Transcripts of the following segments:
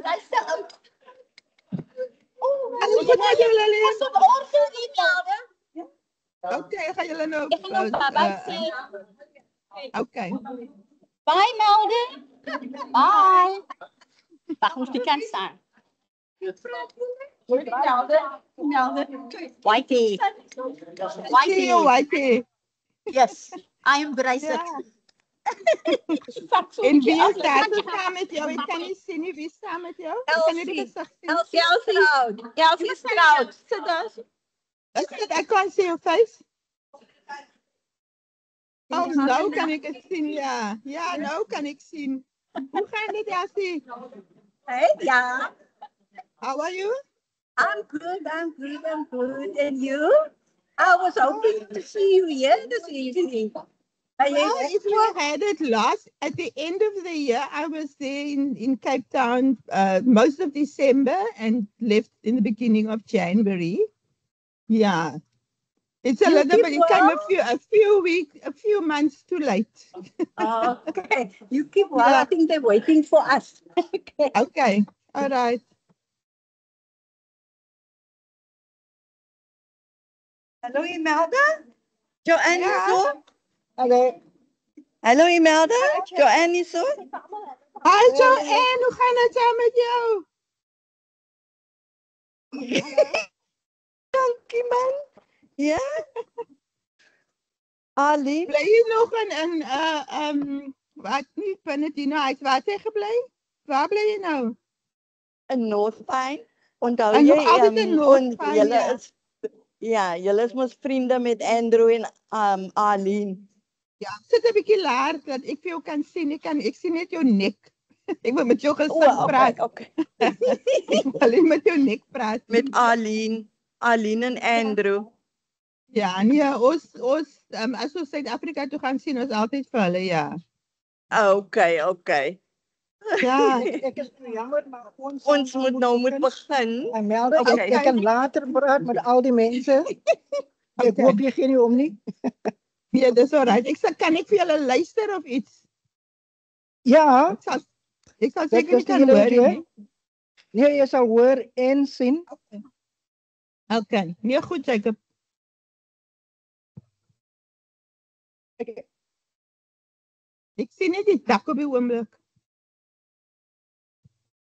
Luister ou. Wat gaan julle Pas op orde nie melde. Okay, gaan julle nou Ek gaan nou bye sê. Okay. Bye melde. Bye. Wag, moet die kant staan. Melde. Whitey. See you, Whitey. Yes, I embrace it. En wie is daar saam met jou? Ek kan nie sien nie wie is saam met jou. Kan jy die gesig sien? Elsie Stroud. Sit daar. I can't see your face. Oh, nou kan ik het zien, ja. Ja, nou kan ik zien. Hoe gaat het, Elsie? Hey, ja. How are you? I'm good. And you? I was hoping to see you here this evening. Well, if we had it at the end of the year, I was there in Cape Town most of December and left in the beginning of January. Yeah. It's a little bit, it came a few months too late. Okay. You keep well. Yeah. I think they're waiting for us. Okay. All right. Hallo Imelda? Joanne Ja. is zo? Hallo Imelda? Joanne is zo? Hi Joanne, hoe gaat het samen met jou? Dankie man. Ja? Ali? Bly je nog wat niet binnen die huis? Waar tegen blij? Waar blij je nou? In Northpine. Onthou En jy nog altijd in Northpine, ja. Ja, julle is mos vriende met Andrew en Arlene. Ja, sit 'n bietjie laer dat ek vir jou kan sien. Ek sien net jou nek. Ek wil met jou gesig praat. Okay. Ek wil alleen met jou nek praat. Met Arlene en Andrew. Ja, nee, ons as ons Suid-Afrika toe gaan sien ons altyd vir hulle, ja. Okay. Ja, Ek is jammer, maar ons moet begin. En meld, ek kan later praat met al die mense. Ek hoop jy gee nie om nie. Nee, dis alright. Kan ek vir julle luister of iets? Ja. Ek sal seker nie kan hoor nie. Nee, jy sal hoor en sien. Okay. Nee, goed, Jacob. Ek sien net die dak op die oomblik.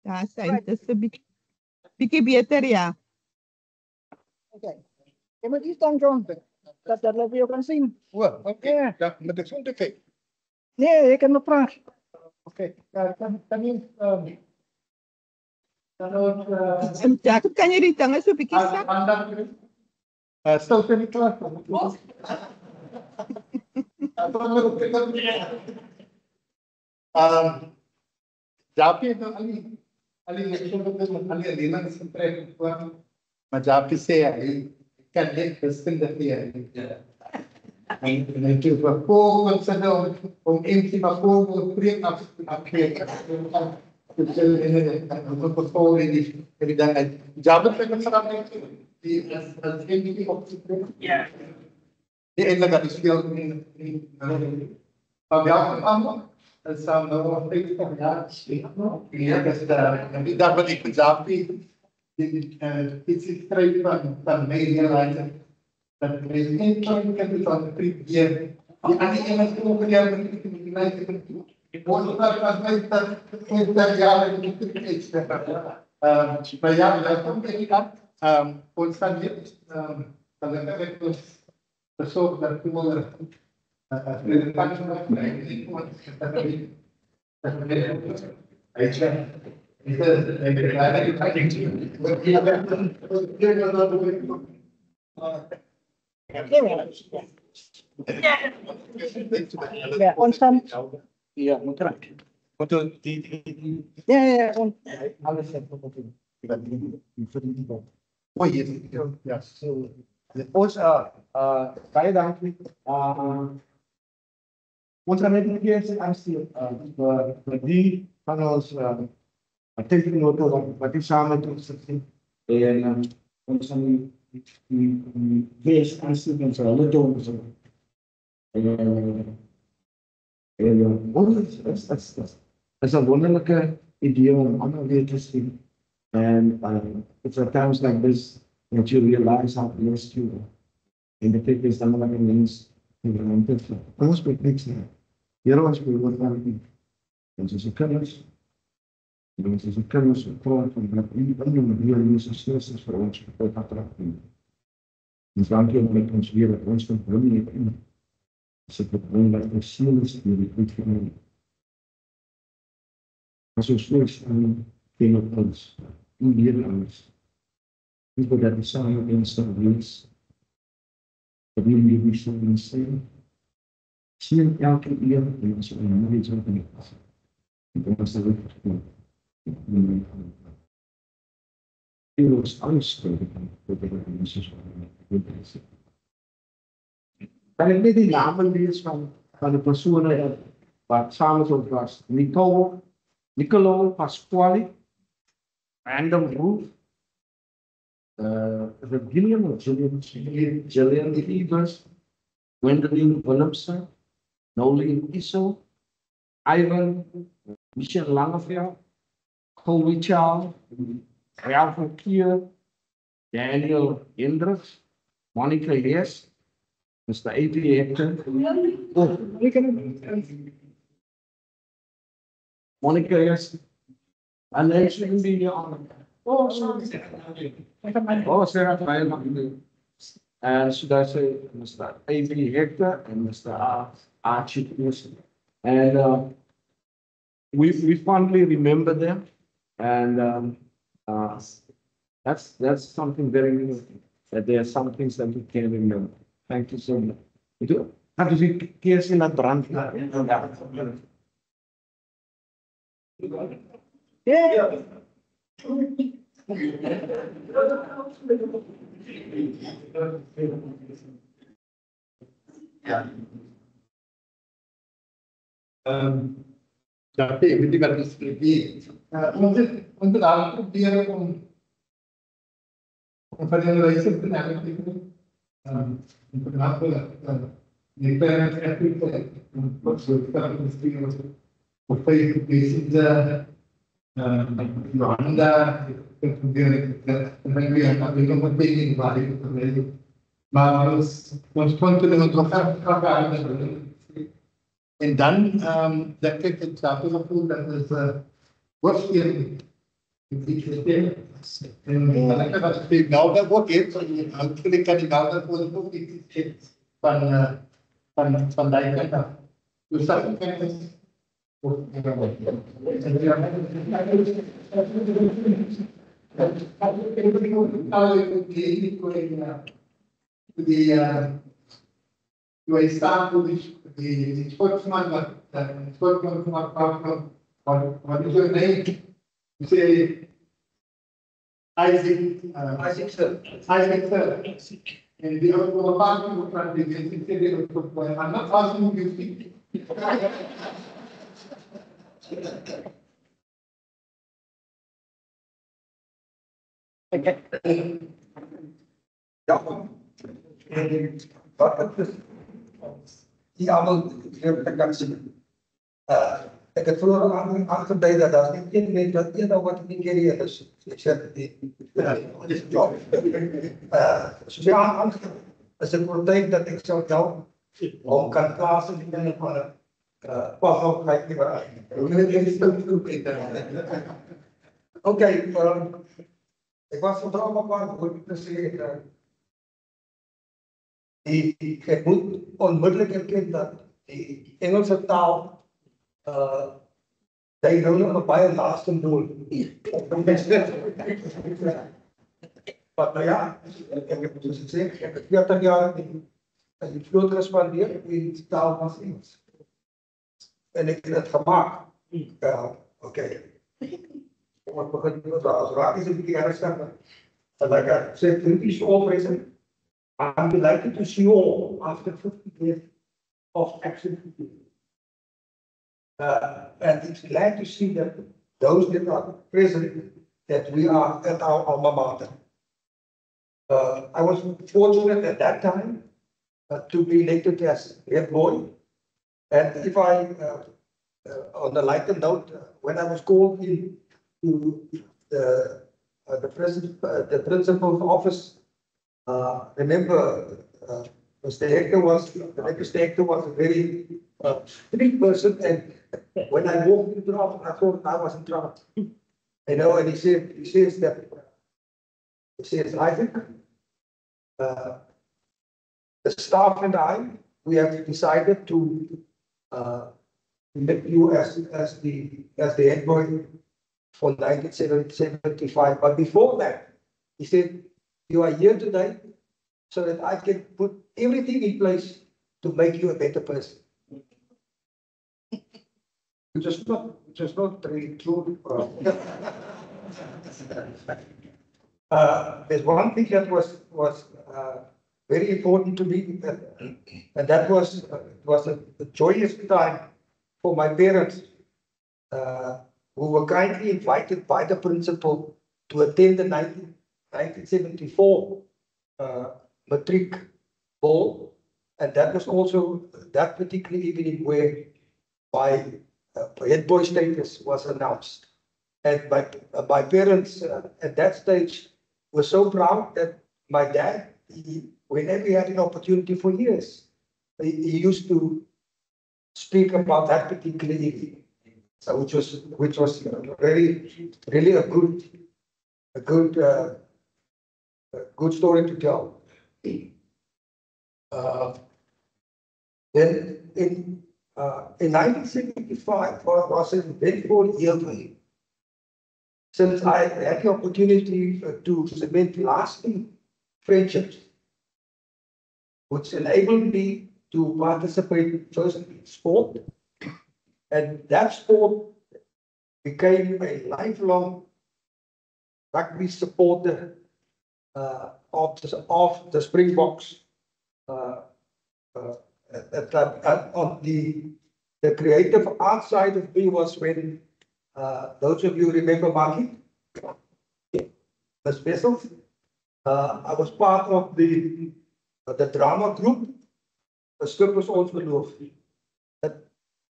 Ja, dit is 'n bietjie beter, ja. Okay. Jy moet iets dan John, dat hulle jou kan sien. Okay. Ja, met ek son te kyk. Nee, ek kan nog praat. Okay. Ja, kan jy Jacob, kan jy die dinge so 'n bietjie sak? Stel vir die klas. Jaapie het al die leerlinge gespreek voor, maar Jaapie sê hy kan net wiskunde leer. En ek het vervolgens om iemand maar voor preek afgekeer. Dus een pastoor die dan Jaapie het gespreek die als een op te spreken. Ja. Die eindelijk dat is veel maar wel allemaal. Dat zou nog 50 jaar ja, die dag wat ik met Jaapie iets schrijf van media dat er geen kant van de privé die aan die ene kant die lijken ik word daar als mij dat 20 jaar iets maar ja dat komt niet aan ons dan niet dan heb ik bezocht naar Timor Ja, ons dan. Ja, moet raak. Want Ja, alles het op ja, so ons baie dankie. Ons gaan net een keer aanstuur vir die van ons tekennoten wat die samen doen zitten. En ons gaan die wees aanstuur en zo, alle doen. En dat is is 'n wonderlike idee om ander weer te sien. And it's at times like this that you realize how blessed you are. En dit is dan wat mens het. Ons moet niks nie. Here ons behoort aan U. Ons is 'n kinders. Ons is 'n kinders van dat U in die Here Jesus Christus vir ons getrek het. Ons dank U dat ons weer dat ons verbinding het in. As dit bring dat ons siel is in die goed van U. As ons slegs aan ken op ons, U leer ons. Ons wil dat die samen instaan wees. Dat U die sal sien. Sien elke eer en ons onmiddellik zo van het. En ons sal het gevoel. U ons aanspreken voor de mensen zoals kan ik niet die namen lezen van de personen wat samen zo was. Nicolo Pasquale, Random Roof, Gillian Evers, Gwendolyn Willemsen, Nolene Issel, Ivan, Michelle Langeveld, Colby Charles, Ralph Kier, Daniel Hendricks, Monica Hess, Mr. A.P. Hector. Oh, Monica Hess. And then she can be on. Oh, sorry. Oh, Sarah, and should I say Mr. A.P. Hector and Mr. Archie Pearson. And we fondly remember them. And that's something very new. That there are some things that we can remember. Thank you so much. Have you seen that brand? Yeah. Ja, weet je wat is het? Onze laatste proberen om van de reizen te nemen. Je bent echt niet wat soort van misschien of je bezig Johanna, maar ons continu ons nog en dan denk ik het gevoel dat het worstelen en wat ik nou dat ook heeft, ik kan nou dat voor ook iets van die kant af. Dus dat is you start with the sportsman, what is your name? You say Isaac, Isaac, and the other part of the I'm not asking you to speak. Ja, wat is die allemaal hier te kan zien? Ik heb vroeger aangedaan dat als ik niet weet dat eerder wat ik keer is. Ik zeg die. Ja, als het wordt tijd dat ik zou jou om kan plaatsen in een pas op kijken waar. Oké, ik was vertrouwen op goed te zeggen. Ik moet onmiddellijk erkennen dat die Engelse taal die nou nog baie laatste doel. Maar nou ja, ik heb dus gezegd, ik heb 40 jaar in die vloot gespandeerd in de taal van Engels. En ik heb het gemaakt. Ja, oké. Ik begin met als raak is een beetje ernstig. And like I said, British operation, I'm delighted to see you all after 50 years of action. And it's glad to see that those that are present, that we are at our alma mater. I was fortunate at that time to be elected as head boy. And if I on a lighter note, when I was called in to the principal's office, remember, Mr. Hector was a very strict person, and when I walked into the office, I thought I was in trouble. You know, and he says, Isaac, the staff and I, we have decided to elect you as the head boy for 1975. But before that, he said, you are here today so that I can put everything in place to make you a better person. Which is not really true. There's one thing that was very important to me, and that was a joyous time for my parents, who were kindly invited by the principal to attend the 1974 matric ball, and that was also that particular evening where my head boy status was announced. And my parents at that stage were so proud that my dad, whenever he had an opportunity for years, he used to speak about that particular evening. So which was really a good story to tell. Then in 1975 was an eventful year for me, since I had the opportunity to cement lasting friendships, which enabled me to participate first in sport, and that sport became a lifelong rugby supporter of the Springboks. On the creative art side of me was when those of you remember Marky, the specials. I was part of the drama group. The script was also geloof.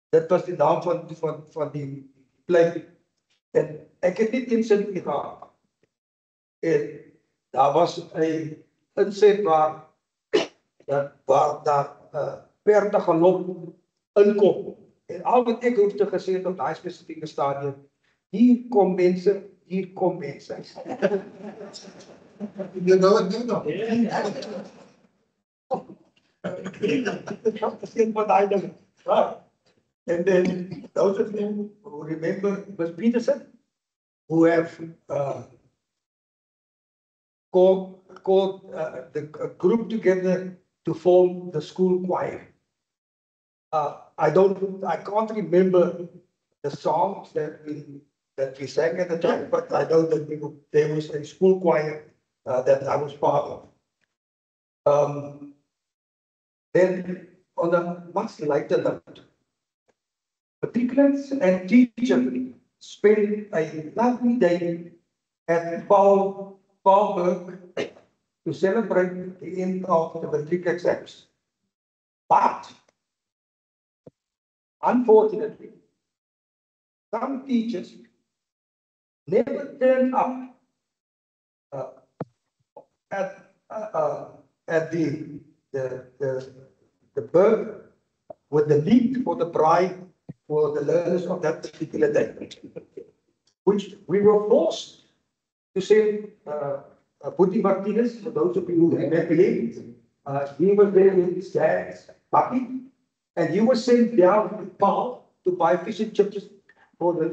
Dat was die naam van die plek. En ek het nie insin gehad. En daar was 'n inset waar daar perde galop inkom. En al wat ek hoef te gesê het op daai spesifieke stadium, hier kom mense. You know what you know. Right. And then those of you who remember Ms. Peterson, who have called the group together to form the school choir. I can't remember the songs that we sang at the time, but I know that there was a school choir that I was part of. Then on a much lighter note, matriculants and teachers spent a lovely day at Paulberg to celebrate the end of the matric exams. But unfortunately, some teachers never turned up at the Berg with the lead for the bride for the learners of that particular day, which we were forced to send Putti Martinez, for those of you who remember him. He was there with his dad's puppy, and he was sent down to Paul to buy fish and chips for the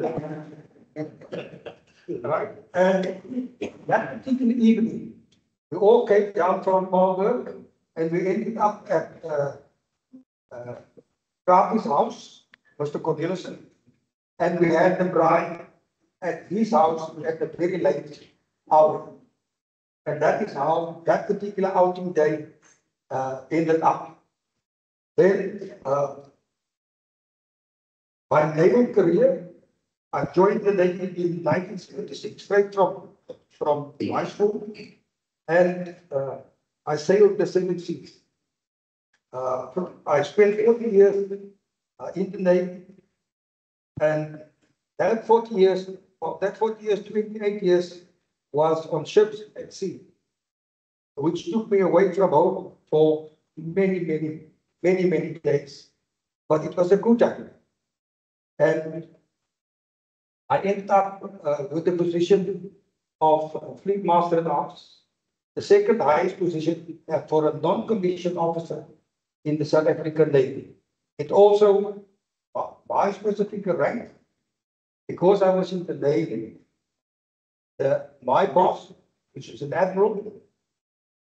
right. And that particular evening, we all came down from Paulberg, and we ended up at Krapi's house, Mr. Cornelissen, and we had the bride at his house at the very late hour. And that is how that particular outing day ended up. Then my naval career, I joined the Navy in 1976, straight from high school, and I sailed the 7 seas. I spent 40 years in the Navy, And that 40 years, 28 years was on ships at sea, which took me away from home for many days. But it was a good time. And I ended up with the position of Fleet Master at Arms, the second highest position for a non-commissioned officer in the South African Navy. It also, my specific rank, because I was in the Navy, my boss, which is an admiral,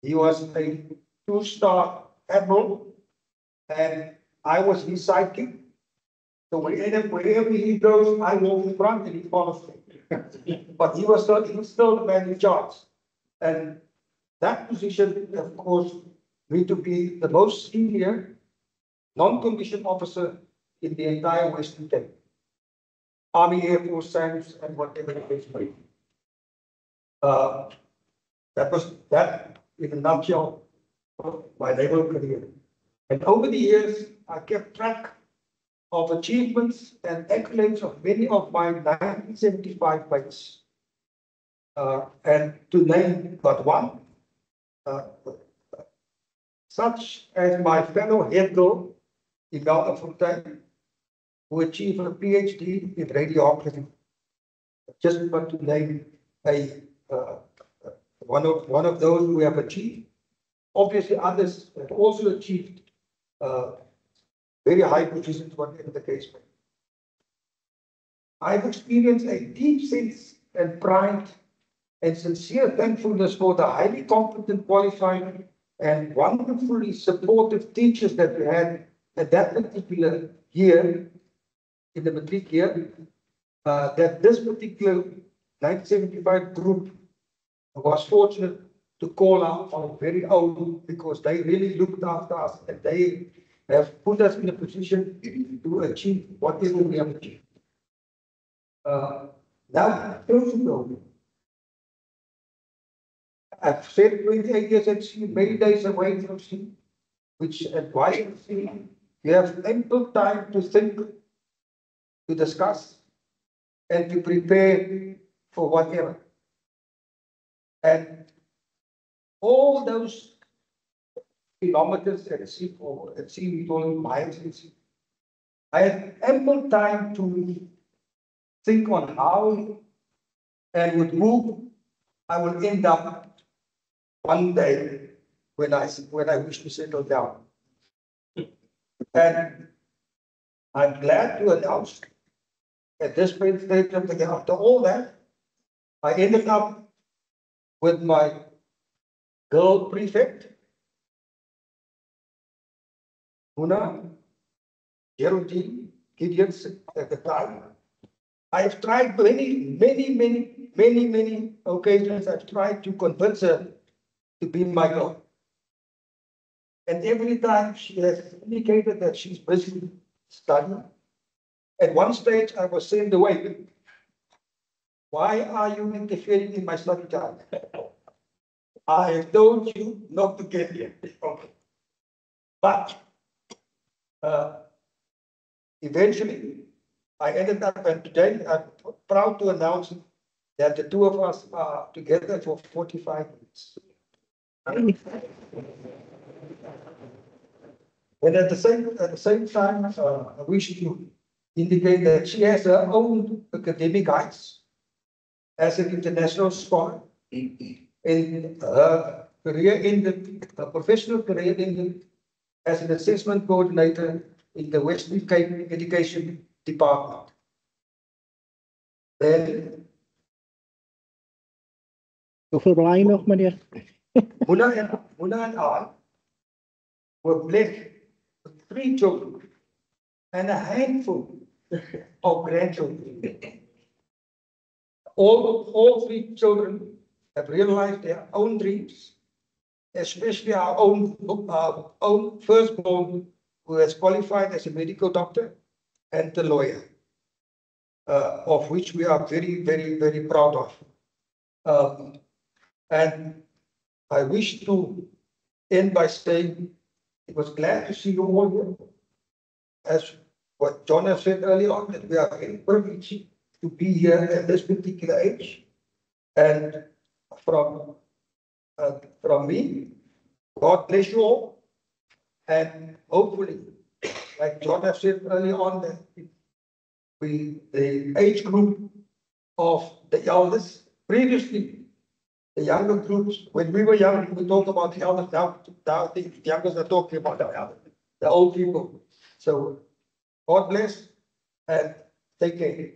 he was a 2-star admiral, and I was his sidekick. So wherever he goes, I walk in front and he follows me. But he was still the man in charge. And that position, of course, me to be the most senior non-commissioned officer in the entire Western Cape. Army, Air Force, SANS, and whatever it is. That was that in a nutshell of my naval career. And over the years, I kept track of achievements and accolades of many of my 1975 mates. And to name but one, such as my fellow head girl, Imelda Fontaine, who achieved a PhD in radiography. Just but to name one of those who have achieved. Obviously, others have also achieved very high positions, whatever the case may be. I've experienced a deep sense and pride and sincere thankfulness for the highly competent, qualified, and wonderfully supportive teachers that we had at that particular year, in the matric year, that this particular 1975 group was fortunate to call out our very own, because they really looked after us and they have put us in a position to achieve whatever we have achieved. Now, I've said 28 years at sea, many days away from sea, which at sea, you have ample time to think, to discuss, and to prepare for whatever. And all those kilometers at sea, or at sea we call it miles at sea, I had ample time to think on how and with whom I will end up one day when I wish to settle down. And I'm glad to announce at this point stage of the game, after all that, I ended up with my girl prefect, Una Geraldine Gideons at the time. I've tried many occasions. I've tried to convince her to be my girl. And every time she has indicated that she's busy studying. At one stage, I was sent away. Why are you interfering in my study time? I have told you not to get here. Okay. But eventually, I ended up, and today I'm proud to announce that the two of us are together for 45 minutes. And at the same time, I wish to indicate that she has her own academic heights as an international scholar. In her career ended, her professional career ended as an assessment coordinator in the Western Cape Education Department. Then Hoeveel bly je nog, meneer? Muna and I were blessed with 3 children and a handful of grandchildren. All 3 children have realized their own dreams, especially our own firstborn, who has qualified as a medical doctor and a lawyer, of which we are very proud of. And I wish to end by saying it was glad to see you all here. As what John has said earlier on, that we are very privileged to be here at this particular age. And from me, God bless you all. And hopefully, like John has said earlier on, that the age group of the elders, previously, the younger groups, when we were young, we talked about the elders, now the youngers are talking about the elders, the old people. So, God bless and take care.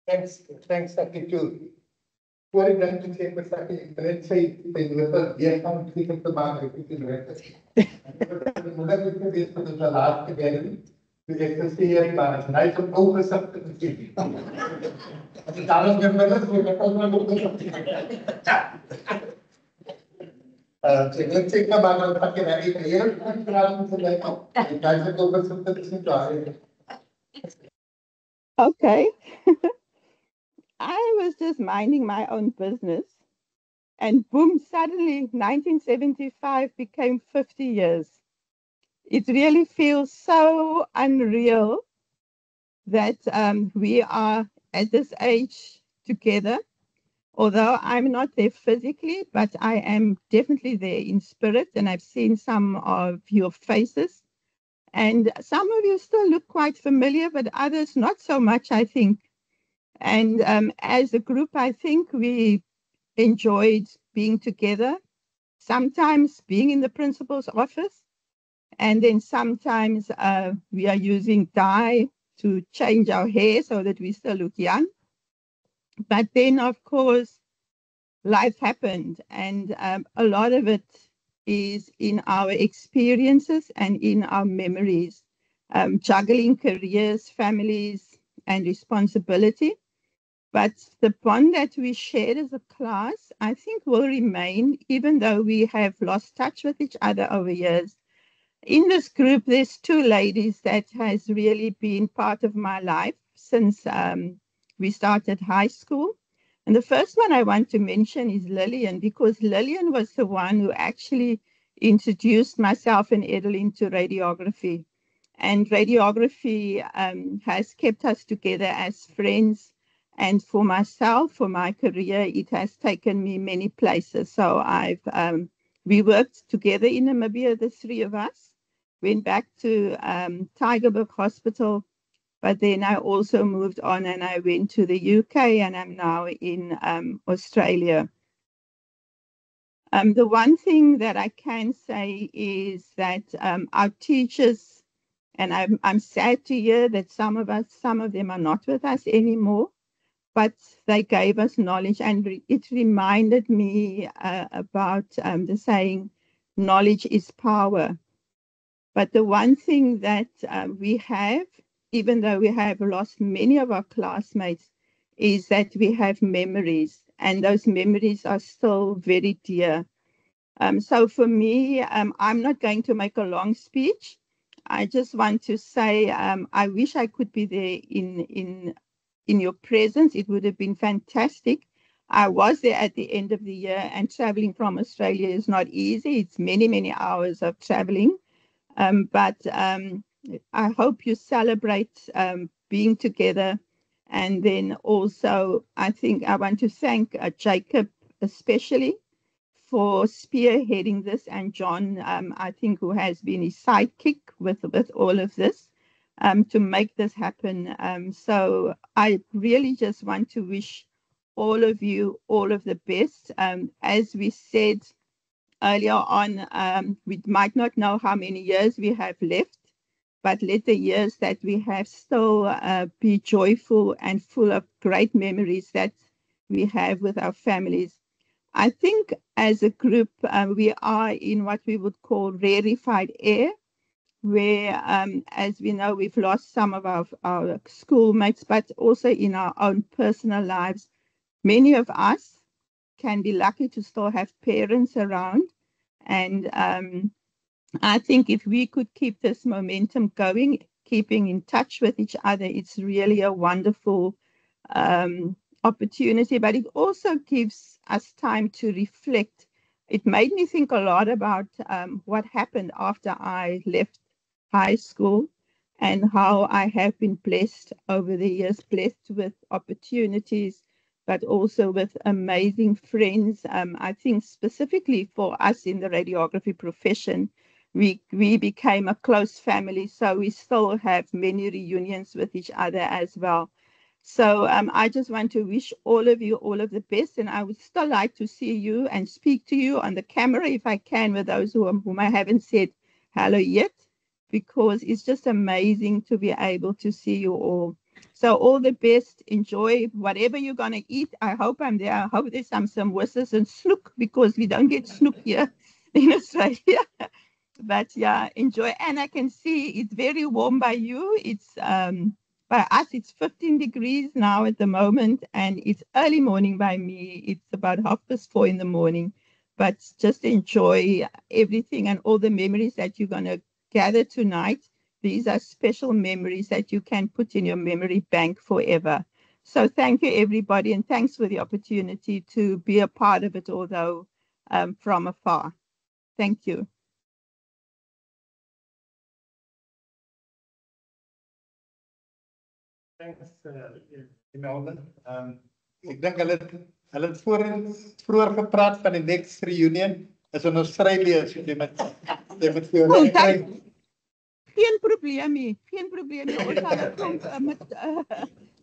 Thanks, Saki, too. Voor ik dan te zeggen, Saki, ik net zei, jij kan klikken te maken, ik in rechten. Omdat ik het is van de laatste werden, dus ik versteer ik maar, en hij is ook overgezet te zien. Als ik alles met me dat doe, dan kan ik maar overgezet te zien. Ik kan maar dan pak je naar één keer, en praten te leggen. En hij is ook overgezet te zien. Okay. I was just minding my own business, and boom, suddenly 1975 became 50 years. It really feels so unreal that we are at this age together. Although I'm not there physically, but I am definitely there in spirit, and I've seen some of your faces. And some of you still look quite familiar, but others not so much, I think. And as a group, I think we enjoyed being together, sometimes being in the principal's office, and then sometimes we are using dye to change our hair so that we still look young. But then, of course, life happened, and a lot of it is in our experiences and in our memories, juggling careers, families, and responsibility. But the bond that we shared as a class, I think, will remain, even though we have lost touch with each other over years. In this group, there's two ladies that has really been part of my life since we started high school. And the first one I want to mention is Lillian, because Lillian was the one who actually introduced myself and Edeline to radiography. And radiography has kept us together as friends. And for myself, for my career, it has taken me many places. So we worked together in Namibia, the three of us, went back to Tygerberg Hospital, but then I also moved on and I went to the UK, and I'm now in Australia. The one thing that I can say is that our teachers, and I'm sad to hear that some of them are not with us anymore, but they gave us knowledge, and it reminded me about the saying, knowledge is power. But the one thing that we have, even though we have lost many of our classmates, is that we have memories, and those memories are still very dear. So for me, I'm not going to make a long speech. I just want to say I wish I could be there in your presence. It would have been fantastic. I was there at the end of the year, and traveling from Australia is not easy. It's many, many hours of traveling. But I hope you celebrate being together. And then also, I think I want to thank Jacob especially for spearheading this, and John, I think, who has been his sidekick with all of this. To make this happen. So I really just want to wish all of you all of the best. As we said earlier on, we might not know how many years we have left, but let the years that we have still be joyful and full of great memories that we have with our families. I think as a group, we are in what we would call rarefied air, where, as we know, we've lost some of our schoolmates, but also in our own personal lives. Many of us can be lucky to still have parents around. And I think if we could keep this momentum going, keeping in touch with each other, it's really a wonderful opportunity, but it also gives us time to reflect it made me think a lot about what happened after I left high school and how I have been blessed over the years, blessed with opportunities, but also with amazing friends. I think specifically for us in the radiography profession, we became a close family, so we still have many reunions with each other as well. So I just want to wish all of you all of the best, and I would still like to see you and speak to you on the camera if I can with those whom I haven't said hello yet, because it's just amazing to be able to see you all. So all the best. Enjoy whatever you're going to eat. I hope I'm there. I hope there's some whistles and snook, because we don't get snook here in Australia. But yeah, enjoy. And I can see it's very warm by you. It's by us, it's 15 degrees now at the moment, and it's early morning by me. It's about 4:30 in the morning. But just enjoy everything and all the memories that you're going to gather tonight. These are special memories that you can put in your memory bank forever. So thank you, everybody, and thanks for the opportunity to be a part of it, although from afar. Thank you. Thanks, Imelda. Ik denk hulle het vroeger gepraat van die next reunion is in Australië. So jy moet vir Oh, kry. Geen probleem nie. Geen probleem nie. Ons gaan 'n klomp met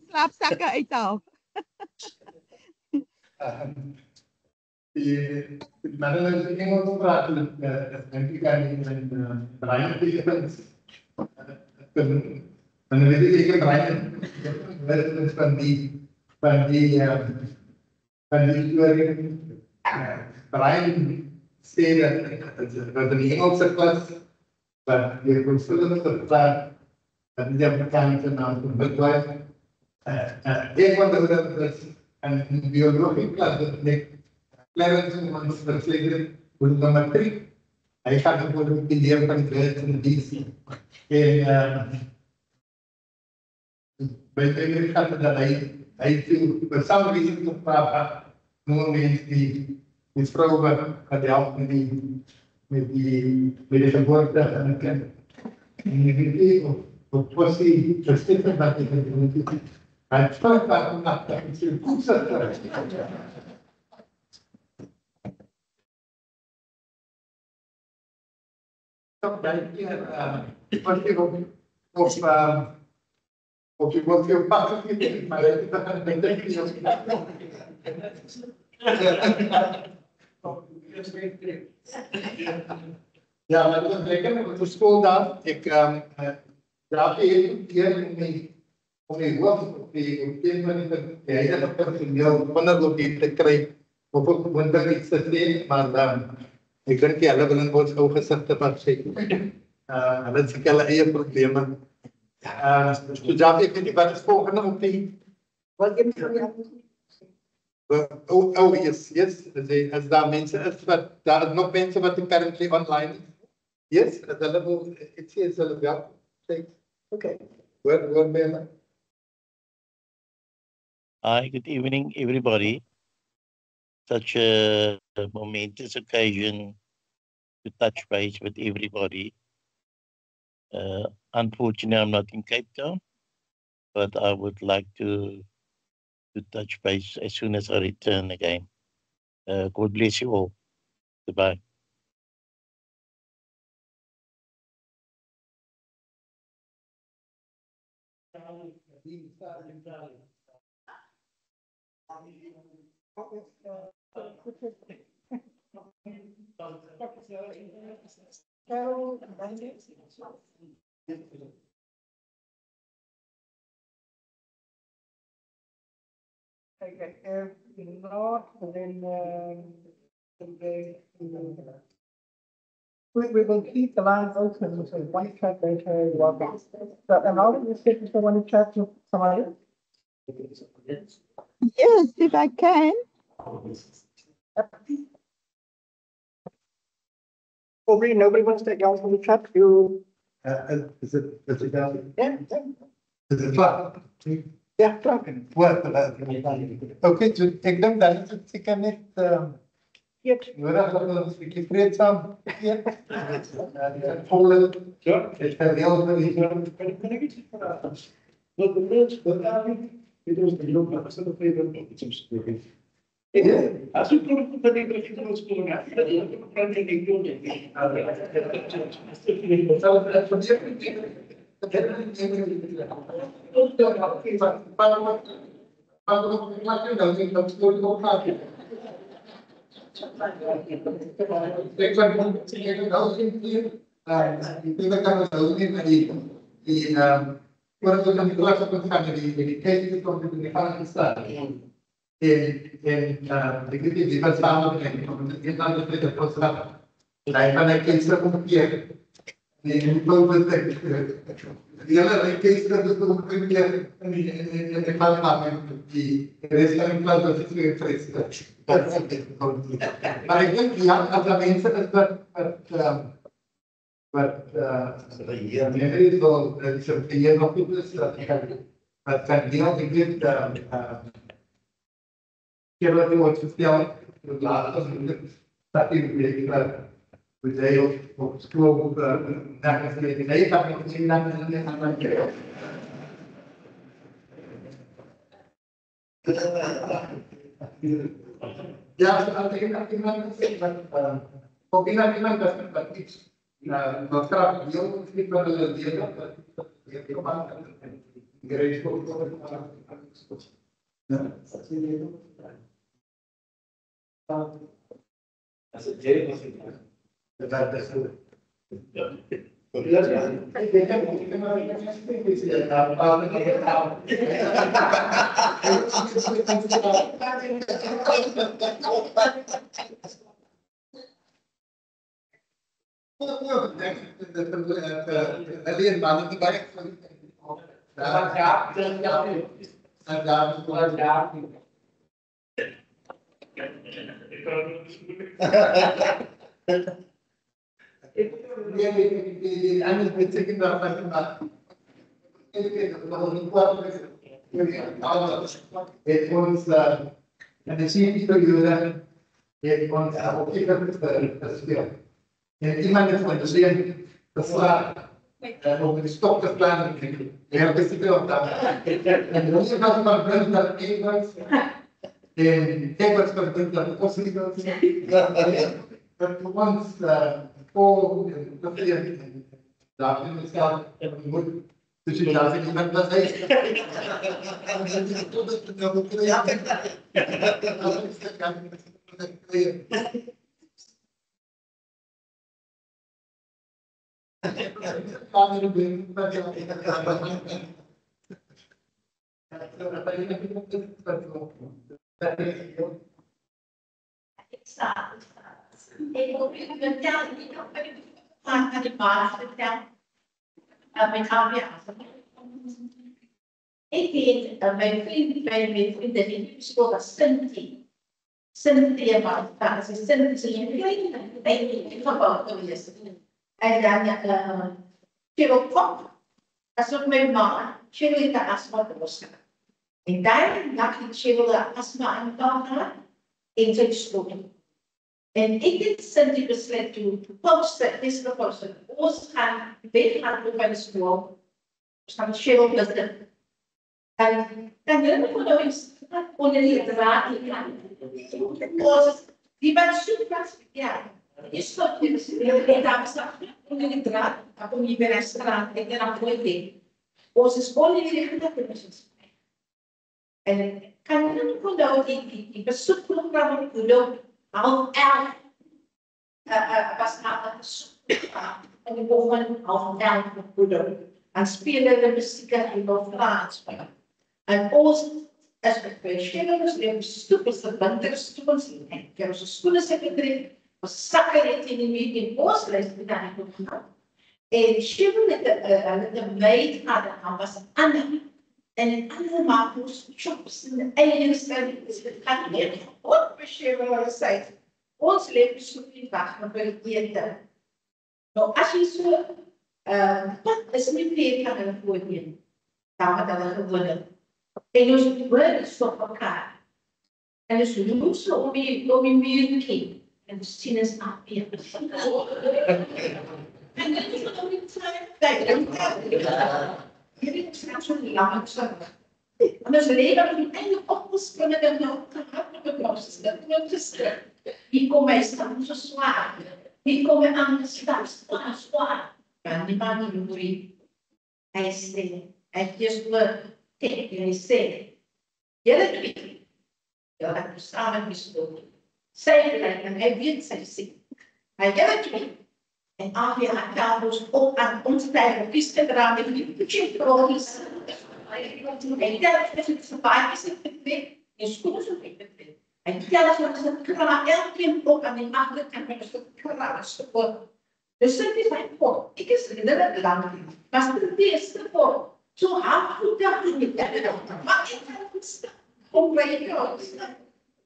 slaapsakke uithaal. Die manne is Engels praat en die kan in Brian Pickens. En weet ik heb Brian werkelijk van die story. Brian zei dat een Engelse klas, maar je kon zullen verklaren dat die Amerikaanse naam van midwife. Een van de ouders een biologie klas dat ik Clarence was verzekerd voor de matriek. Hij gaat bijvoorbeeld de leer van de DC. Bij de gaat dat hij voor some reason to praat noemen die vrouwen gaat helpen met de geboorte van een kind. En ik op postie verstippen dat ik het moet. Hij sprak daarom dat het een goed zat. Of je wordt veel pakken, maar ik denk niet als ja, maar dat betekent op de school dan, ik draag je keer om je hoofd op die hele personeel onderzoek te krijgen, of ook wonder iets te leren, maar ik denk ja, dat willen ons ook gezegd hebben, dat is een eie problemen. So Javi, ik weet niet wat is volgende op die. Oh yes. As daar mensen is wat daar is nog mensen wat currently online. Yes, as hulle it is hulle wel. Okay. Where ben Hi, good evening, everybody. Such a momentous occasion to touch base with everybody. Unfortunately, I'm not in Cape Town, but I would like to touch base as soon as I return again. God bless you all. Goodbye. Okay, if not, then we will keep the line open, so one chat later, you're welcome. So, and now you said you want to chat with somebody? Yes, if I can. Probably nobody wants to go on the chat, you. is it down? Yeah. Is it klaar? Ja, klaar. Oké, so ek dink dan is dit seker net Nodig dat ons 'n bietjie vreedsaam eet. Volle het verdeel met die Kan ek iets vra? Wat die mens dit is die loop na gesin of even iets om te doen. As jy probeer dat jy dit moet doen, dan jy kan nie doen dit. Maar ik denk, ja, als de mensen het meer is wel, dat is een keer nog goed is, dat kan heel goed, keer wat je wordt verteld, het laatste, dat in de with they of school that was the day that we see that yeah, I think that opinion doesn't but it's not crap you speak about the great as a day that is good. Het ons en dan zie je periode het ons op die speel. En iemand het van de zin geslaagd om de stop te plannen. Ja, dat is wel dat. En dan is het maar brengt dat Evers en Evers brengt dat possibiliteit. But once Paul the fear that in the sky would the she doesn't even the say. Ik wil u vertellen, ik heb naar de baas verteld. Mijn avond. Ik weet, mijn vriend, dat ik school was Cynthia was, ze Cynthia, gebouwd geweest. En dan, Cheryl Pop, dat is ook mijn mama, Cheryl de astma was. En daar dacht ik Cheryl de astma aan had, in zijn school. En ik dit Cynthia besluit toe, posten, is de posten, ons gaan weggaan over de school, we gaan Cheryl bezoeken. En dan hebben we nog eens onder die draad die bij zoek was, ja, je stopt in de dames onder die draad, dan kom je bij een straat en dan gooi je onze school in de gedachten. En kan je niet gewoon die bezoekprogramma doen, half 11 was naar het bezoekprogramma en die begon half 11 doen. En spelen de muziek in de Frans. En ons, als we verschillende hebben stoepers, de winterstoels, en we onze schoenen hebben gedreven, we zakken in ons lijst gedaan hebben gehad. En Shiva met de meid hadden, was Anne. En Anne maakte ons chops in de eigen stem. Het gaat niet goed voor Shiva, zei ons leven zoekt niet wacht, maar we eten. Nou, als je zo, wat is niet meer kan er voor je? Dan had dat gewonnen. En ons woorden stop elkaar. En dus loes om je muur. En de sinus aan weer. En dit is wat ik zei. Hierdie is net so lank so. En ons lewe het eintlik opgespringe en nou te hard gekos. Dit moet geskryf. Hier kom my staan so swaar. Hier kom my aan staan swaar. En die man roei. Hy sê, hy kies woord. Kijk, en hy sê, julle twee, julle het samen gestoot. Sy bly en hy weet sy sê. Hy julle twee. En af hier aan kabels op aan ons tyd kies gedra met die pushing-trollies. En dat is het verbaai is het weet. Je schoenen zo weet het weet. En dat is het kraan elkeen op aan die makkelijk en met een kraan support. Dus dit is mijn pot. Ik is redelijk lang. Maar het is de pot. Zo hard goed dat ik niet heb. Maar ik heb het staan. Om bij je kant.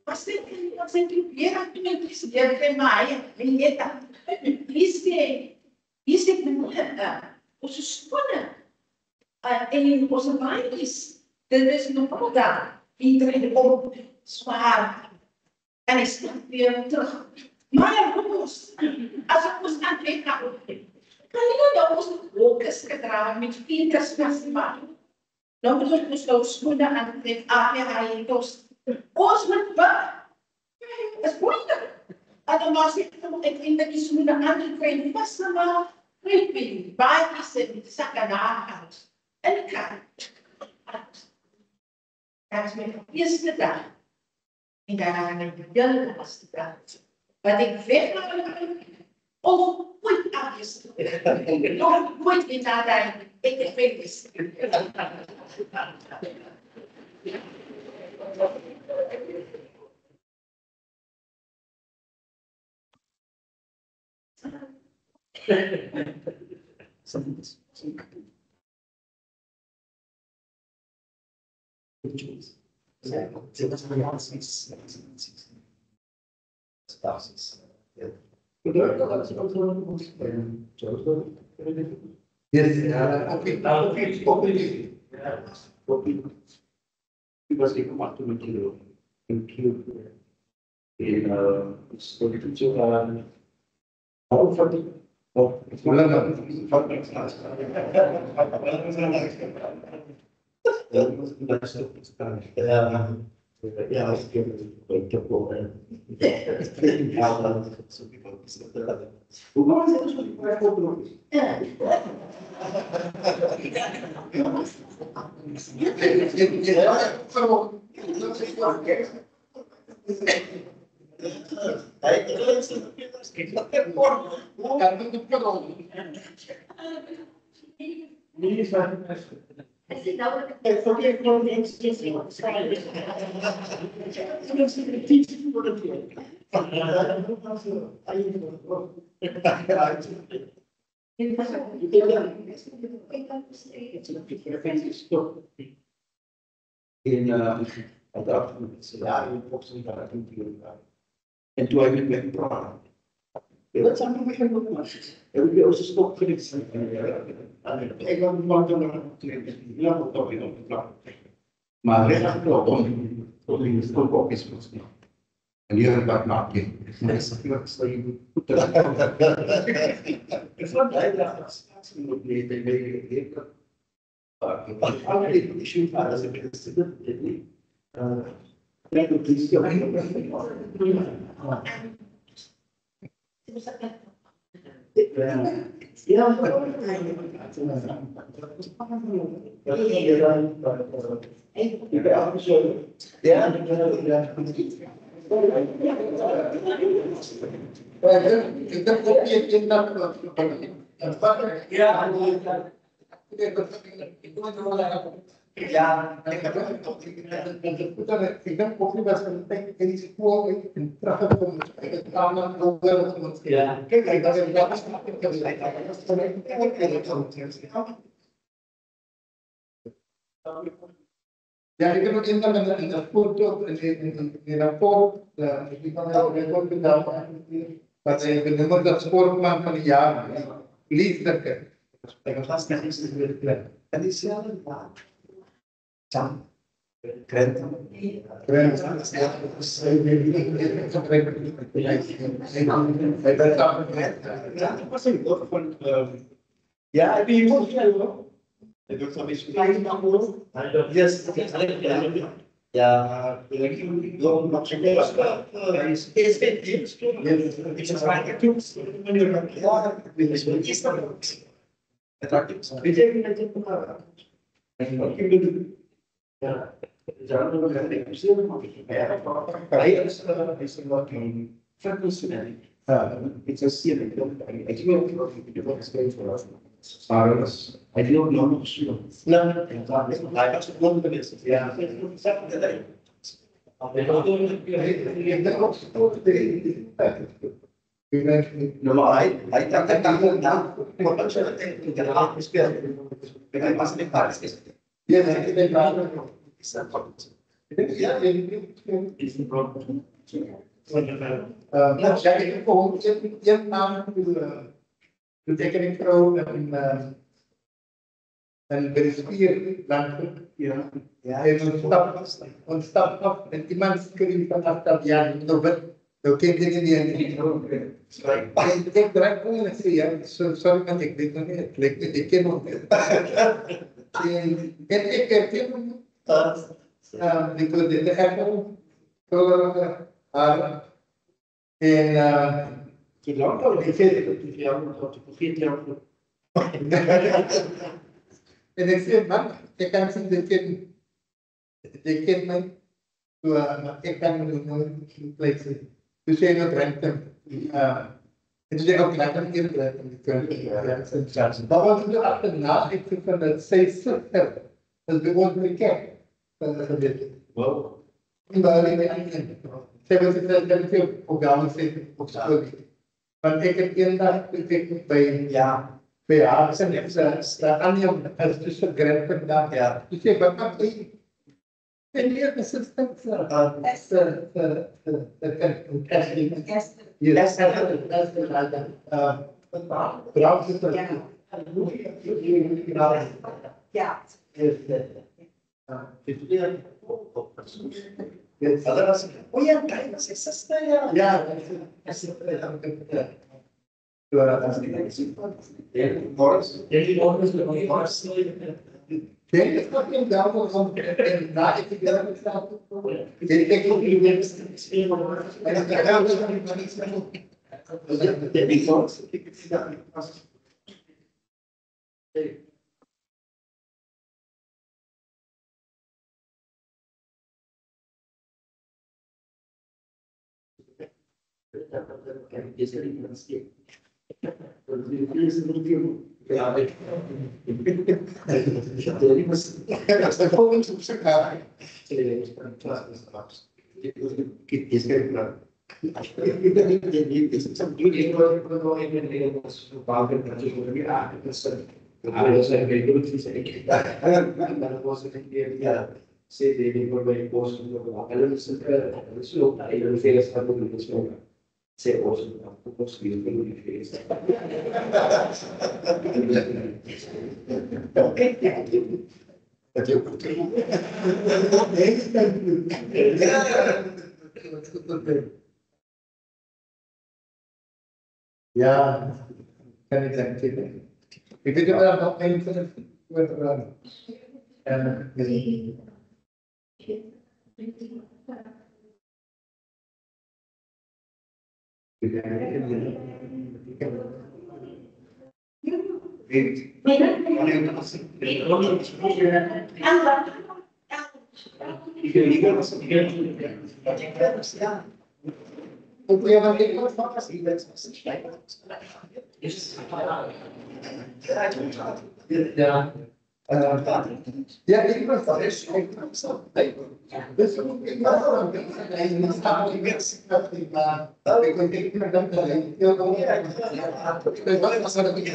Maar dat zijn die weer aan het is. Die hebben mij. En je dat. Is dit onze schoenen. En onze wijntjes. Dat is nog wel daar. Iedereen op. Zwaar. En ik sta weer terug. Maar als ik moest aan het gaan kan je nou ons focus gedragen met 4 Christmas maken. Dan moet ik dus nou schoenen aan het trekken. Ja, je toast. Ons met wat? Het is moeilijk. En dan was ik in de schoenen aan het trekken. Was er maar. Ik weet niet. Waar is het? Zakken uit. En ik ga uit. Dat is mijn eerste dag. En daarna mijn hele laatste dag. Wat ik weggelopen of ooit afgestuurd. Nog ooit in nadenken. Ik heb weggestuurd. Ja, als ik heb wel hoe kan het zo die bij voorbeeld? I think that would be a good interesting one. En toen heb ik met praten. Wat zijn we weer doen? Heb ik onze stok gericht? Ik wil niet lang dan toch weer op de plan. Maar recht geklopt om in de stok op is moeten. En die hebben dat maken. Dat is goed. Ik vond bijdrage als moet niet de wegen geven. Maar ik issue maar als ik het zit. Ik heb het Ja, ik heb het toch. Ik denk ook niet dat ze een risico in trappen van het aan de ja, kijk, dat is ja, ik heb ook in de foto in de rapport, ik kan het report bedanken, dat ik de nummer dat sportman van het jaar, liefde. Ik was net iets te willen. En die zelfde ja. Ja, die moet je wel. Het doet een beetje klein maken. Yes, ja, ik wil nog een keer. Is het iets? Ik zeg maar, ik doe het. Ja, is dat ook? Het raakt iets. Weet je, ik denk dat ja, ja, nog een beetje. Hij is er nog een verkoeling. It's a series. I feel like space for us. I feel no. No, I have to go to this. Yeah. No, I thought that now. What I'm saying is that I was scared. I must be part of this. Yeah, it's not important. Yeah, it's the problem. Nou, zeg ik gewoon, je hebt namelijk de tekeningbouw en bestuur landelijk. Ja. En een stap af en iemand schreef vanaf dat jaar, nou ken je niet. Ik draai gewoon en zeg, ja, sorry, maar ik weet nog niet, ik ken nog niet. En ik ken nog niet. Ik wil de Apple, en Hoe lang dan? Ik weet het niet. Ja, dat ik 14 jaar. en ik zeg, man, ik kan zien de kind mij, ik kan me nooit plaatsen. Dus jij nog ruimte. En toen zeg ik ook, ik kan niet ruimte. Maar wat ik achterna, ik vind van dat zij zuster, dat is bij ons bekend. Wow. In Bali, zij was het veel programma's op school. Want ik heb één dag bij haar en ze aan als tussen grenzen daar. Ja. Dus ik ben ook niet. En hier is het Esther. Vrouw zit er. Ja. Oh ja, kijk, dat is 16 jaar. Ja, Morris. denk ik dat ik daar wel van na ik daar staat. Ik ook niet meer. En daar gaan we nog niet Ja, ik. Dat is de volgende op zoek naar. Say awesome, of course, we will be faced. Okay, thank you. Dat je ook ja, kan ik denken. Ik weet wel nog één van Ja, ik was dat is. Dus ik was dan en dan sta ik weer maar ik denk dat dat heel goed is. Ik was dat ik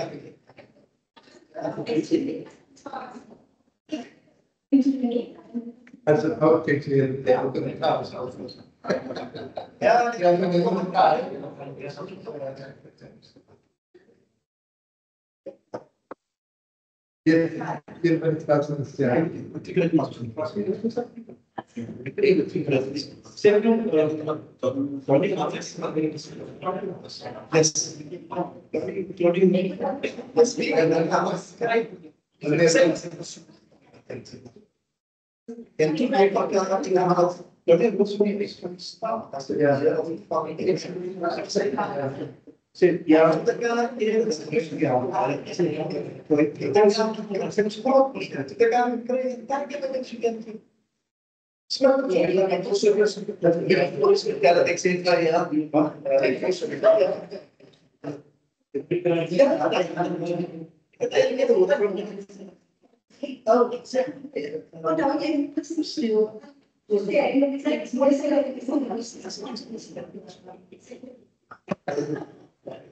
als het ook tegen de oude kaas zelf. Ja, ja, ik ben een commentaar. Hier ben ik straks aan het stellen.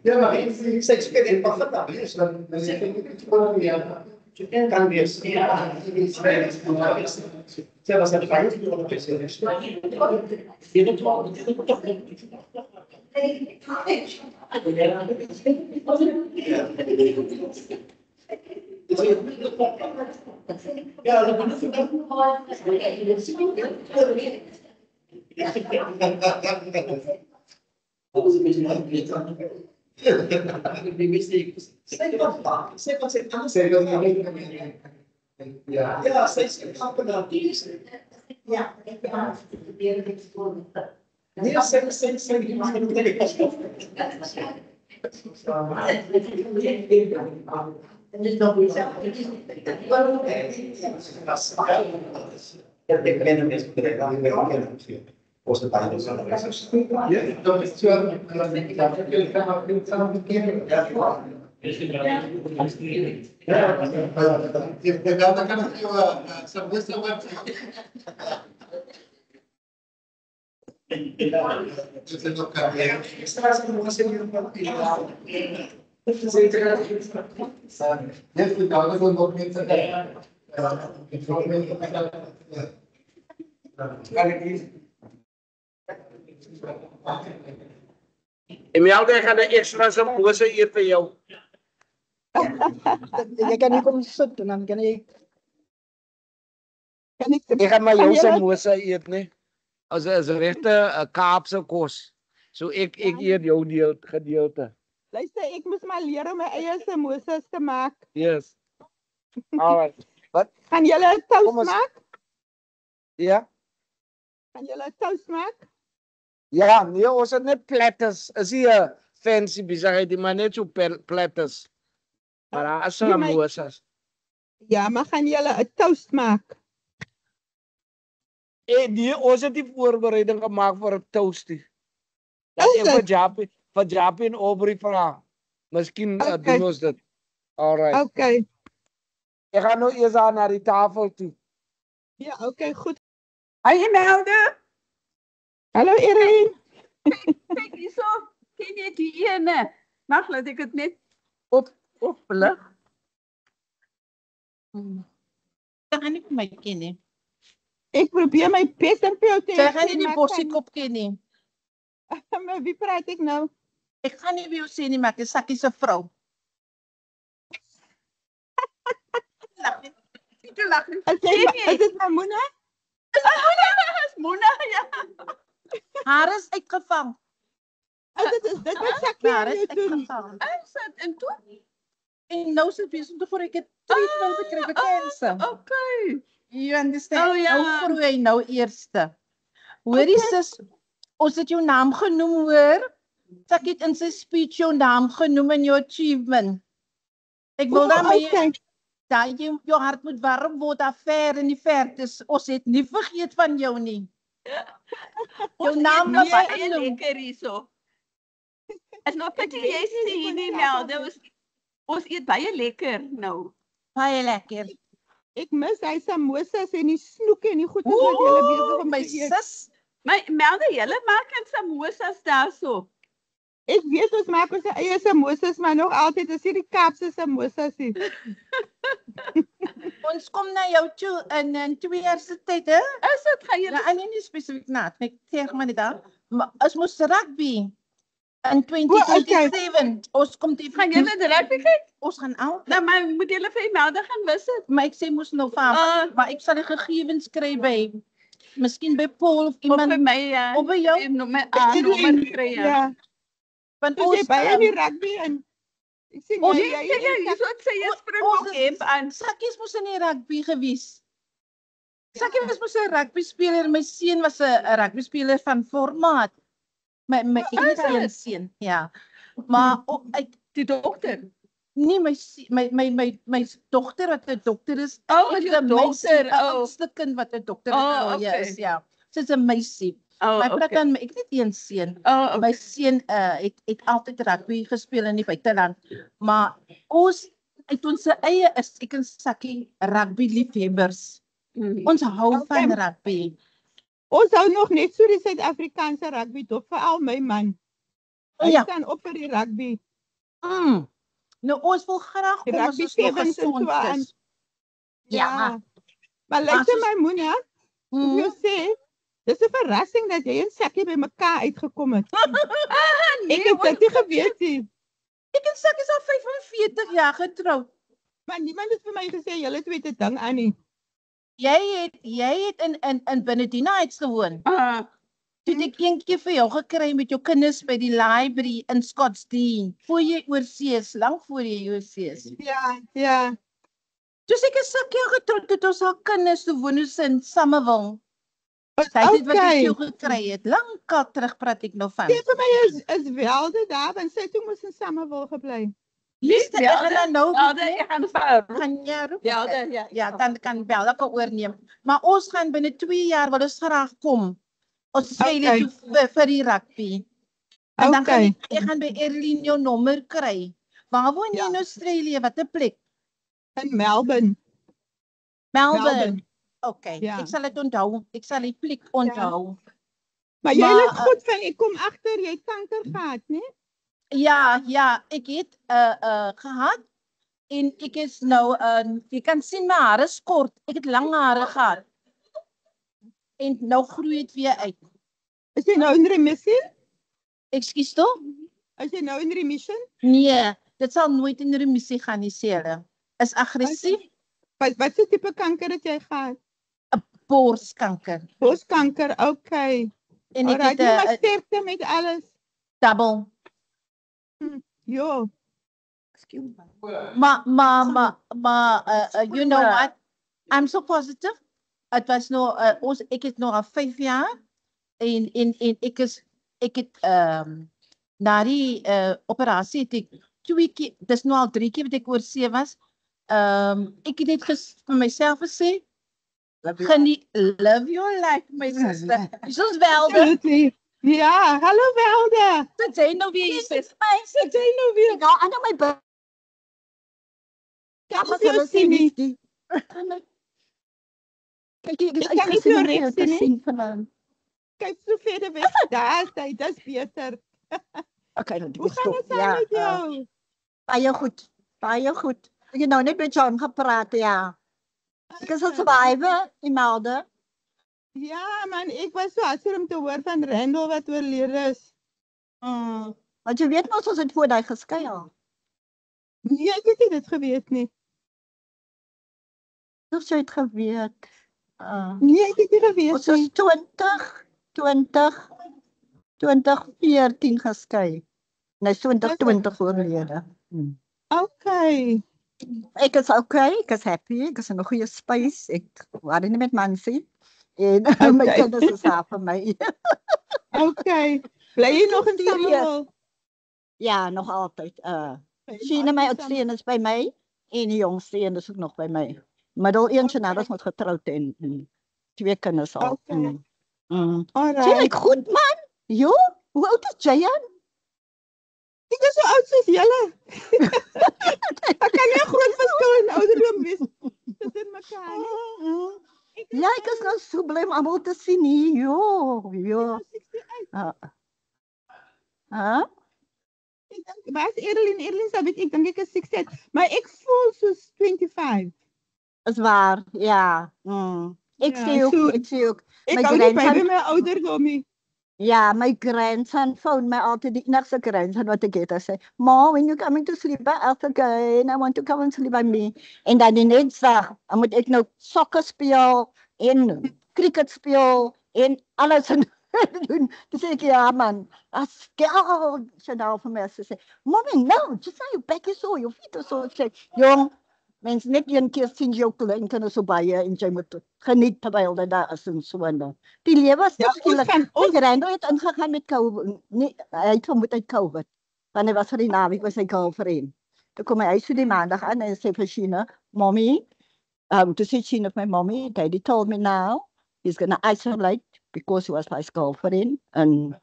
Ja, maar ik zeg het pas dat is dan zeg ik het gewoon ja. Kan wees. Ja, zij was het feit dat het is. Ja, ja, zij is dat is. Ja, nee, Imelda, ek gaan 'n ekstra samosa eet vir jou. Jy kan nie kom sit en dan kan jy Ek gaan maar jou Kan jy- samosa eet, nee. As regte Kaapse kos. So ek eet jou gedeelte. Luister, ek moes maar leer om my eie samosas te maak. Yes. Alright. Wat? Gaan julle 'n toast Kom ons- maak? Ja? Gaan julle 'n toast maak? Ja, nee, ons het net platters. Is nie 'n fancy besigheid, nie, maar net so platters. Maar daar is Ja, maar- samosas. Ja, maar gaan julle 'n toast maak? Nee, ons het die voorbereiding gemaak vir 'n toastie. Dat Is ek vir Japie en Aubrey vra. Miskien Okay. doen ons dit. Alright. Okay. Ek gaan nou eers aan na die tafel toe. Ja, okay, goed. Hi Imelda, Hallo Irene. kyk hierso. Ken jy die ene? Mag laat ek dit net oplig. Dan gaan ek my ken nie. Ek probeer my bes om vir jou te Sy gaan nie sê, die maar bossie kop ken nie. kan- Maar wie praat ek nou? Ek gaan nie vir jou sê nie, maar ek is Sakkie se vrou. Lag nie. Ek lag nie. Is Ken jy? dit Mamona? Is Mona, ja. Haar is uitgevang. Is dit wat Sakkie Haar aan is jou doen? uitgevang. Is dit en toe? En nou sit wees om te voor ek het treatment gekry vir kanker. Okay. You understand? Oh, ja. Nou vroeg hy nou eerste. Hoorie sis, ons het jou naam genoem hoor. Sakkie het in sy speech jou naam genoem en jou achievement. Ek wil daarmee Okay. dat jou hart moet warm word daar ver in die vertes. Ons het nie vergeet van jou nie. Jou naam was baie genoem. lekker hierso. Is nog net jy sien nie Imelda, ons eet baie lekker nou. Baie lekker. Ek mis hy samosas en die snoeke en die goeie wat julle besig om my te eet. sis. My Imelda, julle maak en samosas daarso. Ek weet ons maak ons eie samosas, maar nog altyd is hierdie Kaapse samosas nie. Ons kom na jou toe in 2 jaar se tyd, hè? Is dit gaan julle Ja, en nie spesifiek na, ek sê maar net daar. Maar as mos rugby in 2027. Ons kom die gaan julle die rugby kyk? Ons gaan al. Nou maar moet julle vir Imelda gaan visit. Maar ek sê mos nou van, maar ek sal die gegevens kry by miskien by Paul of Of by iemand my of by jou. my A-nommer kry. Ja, Want so jy ons baie in die rugby in. Ek sien Ons- jy Kyk jy, hier wat sê jy Springbok hemp aan. Sakkies moes in die rugby gewees. Sakkie was mos 'n rugby speler. My seun was 'n rugby speler van formaat. My Is dit? een seun, ja. Maar ek Die dokter. nie my dogter wat 'n dokter is. Oh, Ek jou het 'n meisie, dogter, 'n oh. oudste kind wat 'n dokter Oh, okay. okay. is, ja. Sy's 'n meisie. Oh, My praat okay. aan ek het net een seun. Oh, My seun het altyd rugby gespeel in die buiteland, maar ons het ons eie is ek en Sakkie rugby liefhebbers. Ons hou van rugby. Ons hou nog net so die Suid-Afrikaanse rugby dop, veral my man. Hy Ja. staan op vir die rugby. Nou ons wil graag Die kom as rugby ons nog sevens en so gesond aan. is. Ja. Maar Maar luister soos- my Moenia, ek wil sê, dis 'n verrassing dat jy en Sakkie by mekaar uitgekom het. Ek het dit nie geweet nie. Ek en Sakkie is al 45 jaar getroud. Maar niemand het vir my gesê julle twee het 'n ding aan nie. Jy het in Benedina gewoon. Toe het ek een keer vir jou gekry met jou kinders by die library in Scottsdene. Voor jy oorsee is, lank voor jy oorsee is. Ja, ja. Dus ek is Sakkie al getroud het ons al kinders toe woon ons in Summerville. Sy het dit wat ek jou gekry het. Lankal terug praat ek nou van. Sê vir my is Welde daar, want sy toe moes in Summerville gebly. Liefste, ek gaan dan nou ek gaan vir. gaan jy roep? Ja. Ja, dan kan Bella kan oorneem. Maar ons gaan binne 2 jaar wil ons graag kom. Ons sê Okay. dit vir die rugby. En dan gaan Okay. ek gaan by Erlyn jou nommer kry. Waar woon jy in Australië? Watter plek? In Melbourne. Melbourne. Okay. Ja. Ek sal dit onthou. Ek sal die plek onthou. Maar jy Maar, het goed van ek kom agter jy het kanker gehad, né? Ja, ek het gehad en ek is nou jy kan sien my hare is kort. Ek het lang hare gehad. En nou groei dit weer uit. Is jy nou in remissie? Ekskuus tog? Is jy nou in remission? Nee, dit sal nooit in remissie gaan nie, sê hulle. Is aggressief, Wat se tipe kanker het jy gehad? borskanker. Borskanker, okay. En ek Alright, het jy maar 'n sterkte met alles. double. Jo. Maar you know what? I'm so positive. Het was nou ek het nog al 5 jaar en ek het na die operasie het ek 2 keer, dis nou al 3 keer wat ek oorsee was. Ek het net vir myself gesê, geniet, live your life, my sister. Soos Welde. Absolutely. Ja, hallo Welde. Dit sy nou weer hier sit. Sit jy nou weer? Ja, aan my bed. Ja, maar jy sien nie. Kyk, ek is Ek kan nie vir jou regs te sien nie. sien vanaand. Kyk so verder weg. Daar is hy, dis beter. Okay, dan Hoe gaan dit aan met jou? Baie goed. Baie goed. Ek het nou net met John gepraat, ja. Ek is 'n survivor in Malden. Ja man, ek was so hartseer om te hoor van Randall wat oorlede is. Want jy weet mos ons het voor daai geskei al. Nee, ek het nie dit geweet nie. Ons het geweet. Nee, ek het nie geweet Ons is 2014 geskei. Nou 2020 oorlede. Okay. Ek is okay, ek is happy, ek is in 'n goeie space. Ek worry nie met mense. En my kinders is daar vir my. Okay. Bly jy nog in Summerville? Ja, nog altyd. Sien my oudste is by my en die jongste een is ook nog by my. Middel een se nou is met getroud en 2 kinders al. Okay. Sien Alright. ek goed man? Jo, hoe oud is jy dan? Ek is so oud soos julle. Ek kan nie 'n groot verskil in ouderdom wees tussen mekaar nie. Ja, ek is nou so bly om almal te sien hier. Jo. Ek dink was Erlyn sê ek dink ek is 68, maar ek voel soos 25. Is waar. Ja. Ek Ja, sê ook, so- ek sê ook. Ek My hou nie by grandson- my ouderdom nie. Ja, my grandson phone my altyd die enigste grandson wat ek het. Hy sê, "Ma, when you coming to sleep by us again? I want to come and sleep by me." En dan die net dag, dan moet ek nou sokke speel, en cricket speel en alles en doen. Toen zei ik, ja man, als Chanel van mij zei, mommy, no, just say your back is so, your feet are so. Ik zei, jong, mensen net een keer zien jou klein kunnen zo bij je en jy moet geniet terwijl dat daar is en so en dan. Die lewe is toch skielik. Ek Randall het ingegaan met COVID, nee, hy het vermoed uit COVID. Want hy was vir die naweek met sy girlfriend. Toe kom hy huis toe die maandag aan en sê vir Sheena, mommy, to say Sheena, my mommy, daddy told me now he's going to isolate because he was my girlfriend and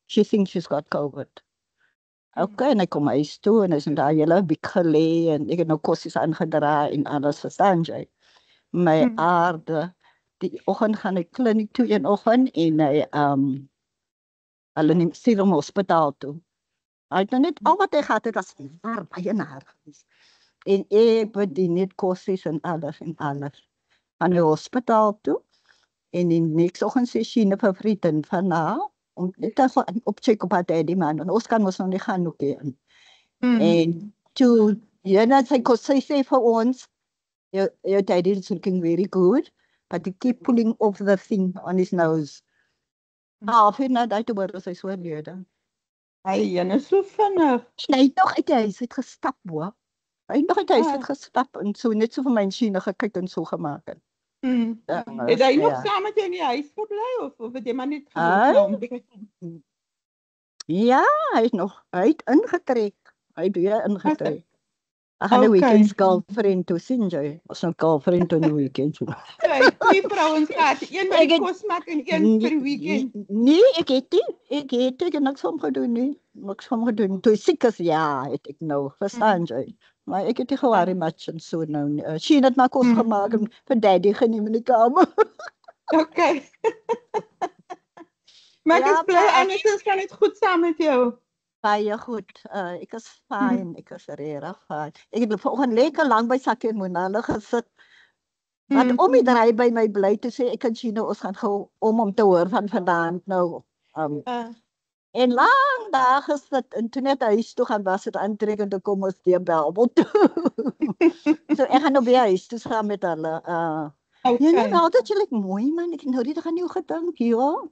she thinks she's got COVID. Okay, en hy kom huis toe en hy is in daar hele week gelê en ek het nou kossies aangedra en alles, verstaan jy? My aarde, die oggend gaan hy kliniek toe een oggend en hy, hulle neem stuur hom hospitaal toe. Hy het nou net, al wat hy gehad het, was baie naar gewees. En ek bedien net kossies en alles. Aan die hospitaal toe. En die niks oggend sê Sheena vir vriendin van nou, om net te gaan opcheck op haar daddy man, en ons kan ons nog nie gaan ook in. En toe, sy sê vir ons, your daddy is looking very good, but he keep pulling off the thing on his nose. Half uur na die toe word sy so oorlede. Hy is so vinnig. Hy het nog uit die huis uit gestap, hoor. Hy het nog uit die huis uit gestap en so net so vir my Sheena gekyk en so gemaak het. Het hy nog saam met jou in die huis gebly of het jy maar net geloop? Ja, hy het ingetrek. Hy het weer ingetrek. Ek gaan 'n weekend girlfriend toe sien jy. Ons nou girlfriend toe 'n weekend toe. Twee vrouens gehad, een by die kosmak en een vir die weekend. Nee, ek het niks van gedoen nie. Niks van gedoen. Toe siek is, ja, het ek nou, verstaan jy. Maar ek het nie gewaarie match en so nou. Sheena het maar kos gemaak en vir daddy geneem in die kamer. Okay. Maar ek is bly anders kan dit goed saam met jou. Baie goed. Ek is fyn. Ek is regtig fyn. Ek het vanoggend lekker lank by Sakkie en Monale gesit. Want om die draai by my bly te sê ek en Sheena ons gaan gou om te hoor van vandaan nou. En lang daar gesit en toe net huis toe gaan was het aantrek en toe kom ons die Belwel toe. So ek gaan nou by huis toe saam met hulle. Ja, nou dat jy lyk mooi man. Ek nou dit gaan jou gedink, ja.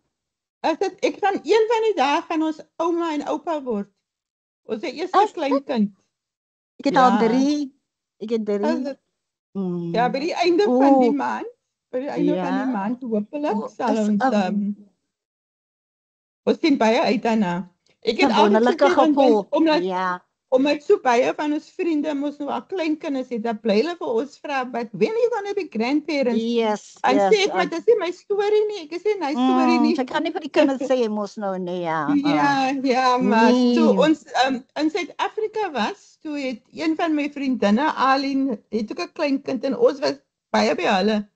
Ek gaan een van die dae gaan ons ouma en oupa word. Ons eerste kleinkind. Ek het al 3. Ek het 3. Ja, by die einde van die maand. By die einde van die maand hopelik sal ons ons sien baie uit daarna. Ek het altyd gesê omdat so baie van ons vriende mos nou al kleinkinders het, dan bly hulle vir ons vra, but when are you gonna be grandparents? Yes. En sê ek, maar dit is nie my storie nie. Ek sê my storie nie. Ek kan nie vir die kinders sê mos nou nee, ja. Ja, maar toe ons in Suid-Afrika was, toe het een van my vriendinne, Aline, het ook 'n kleinkind en ons was baie by hulle.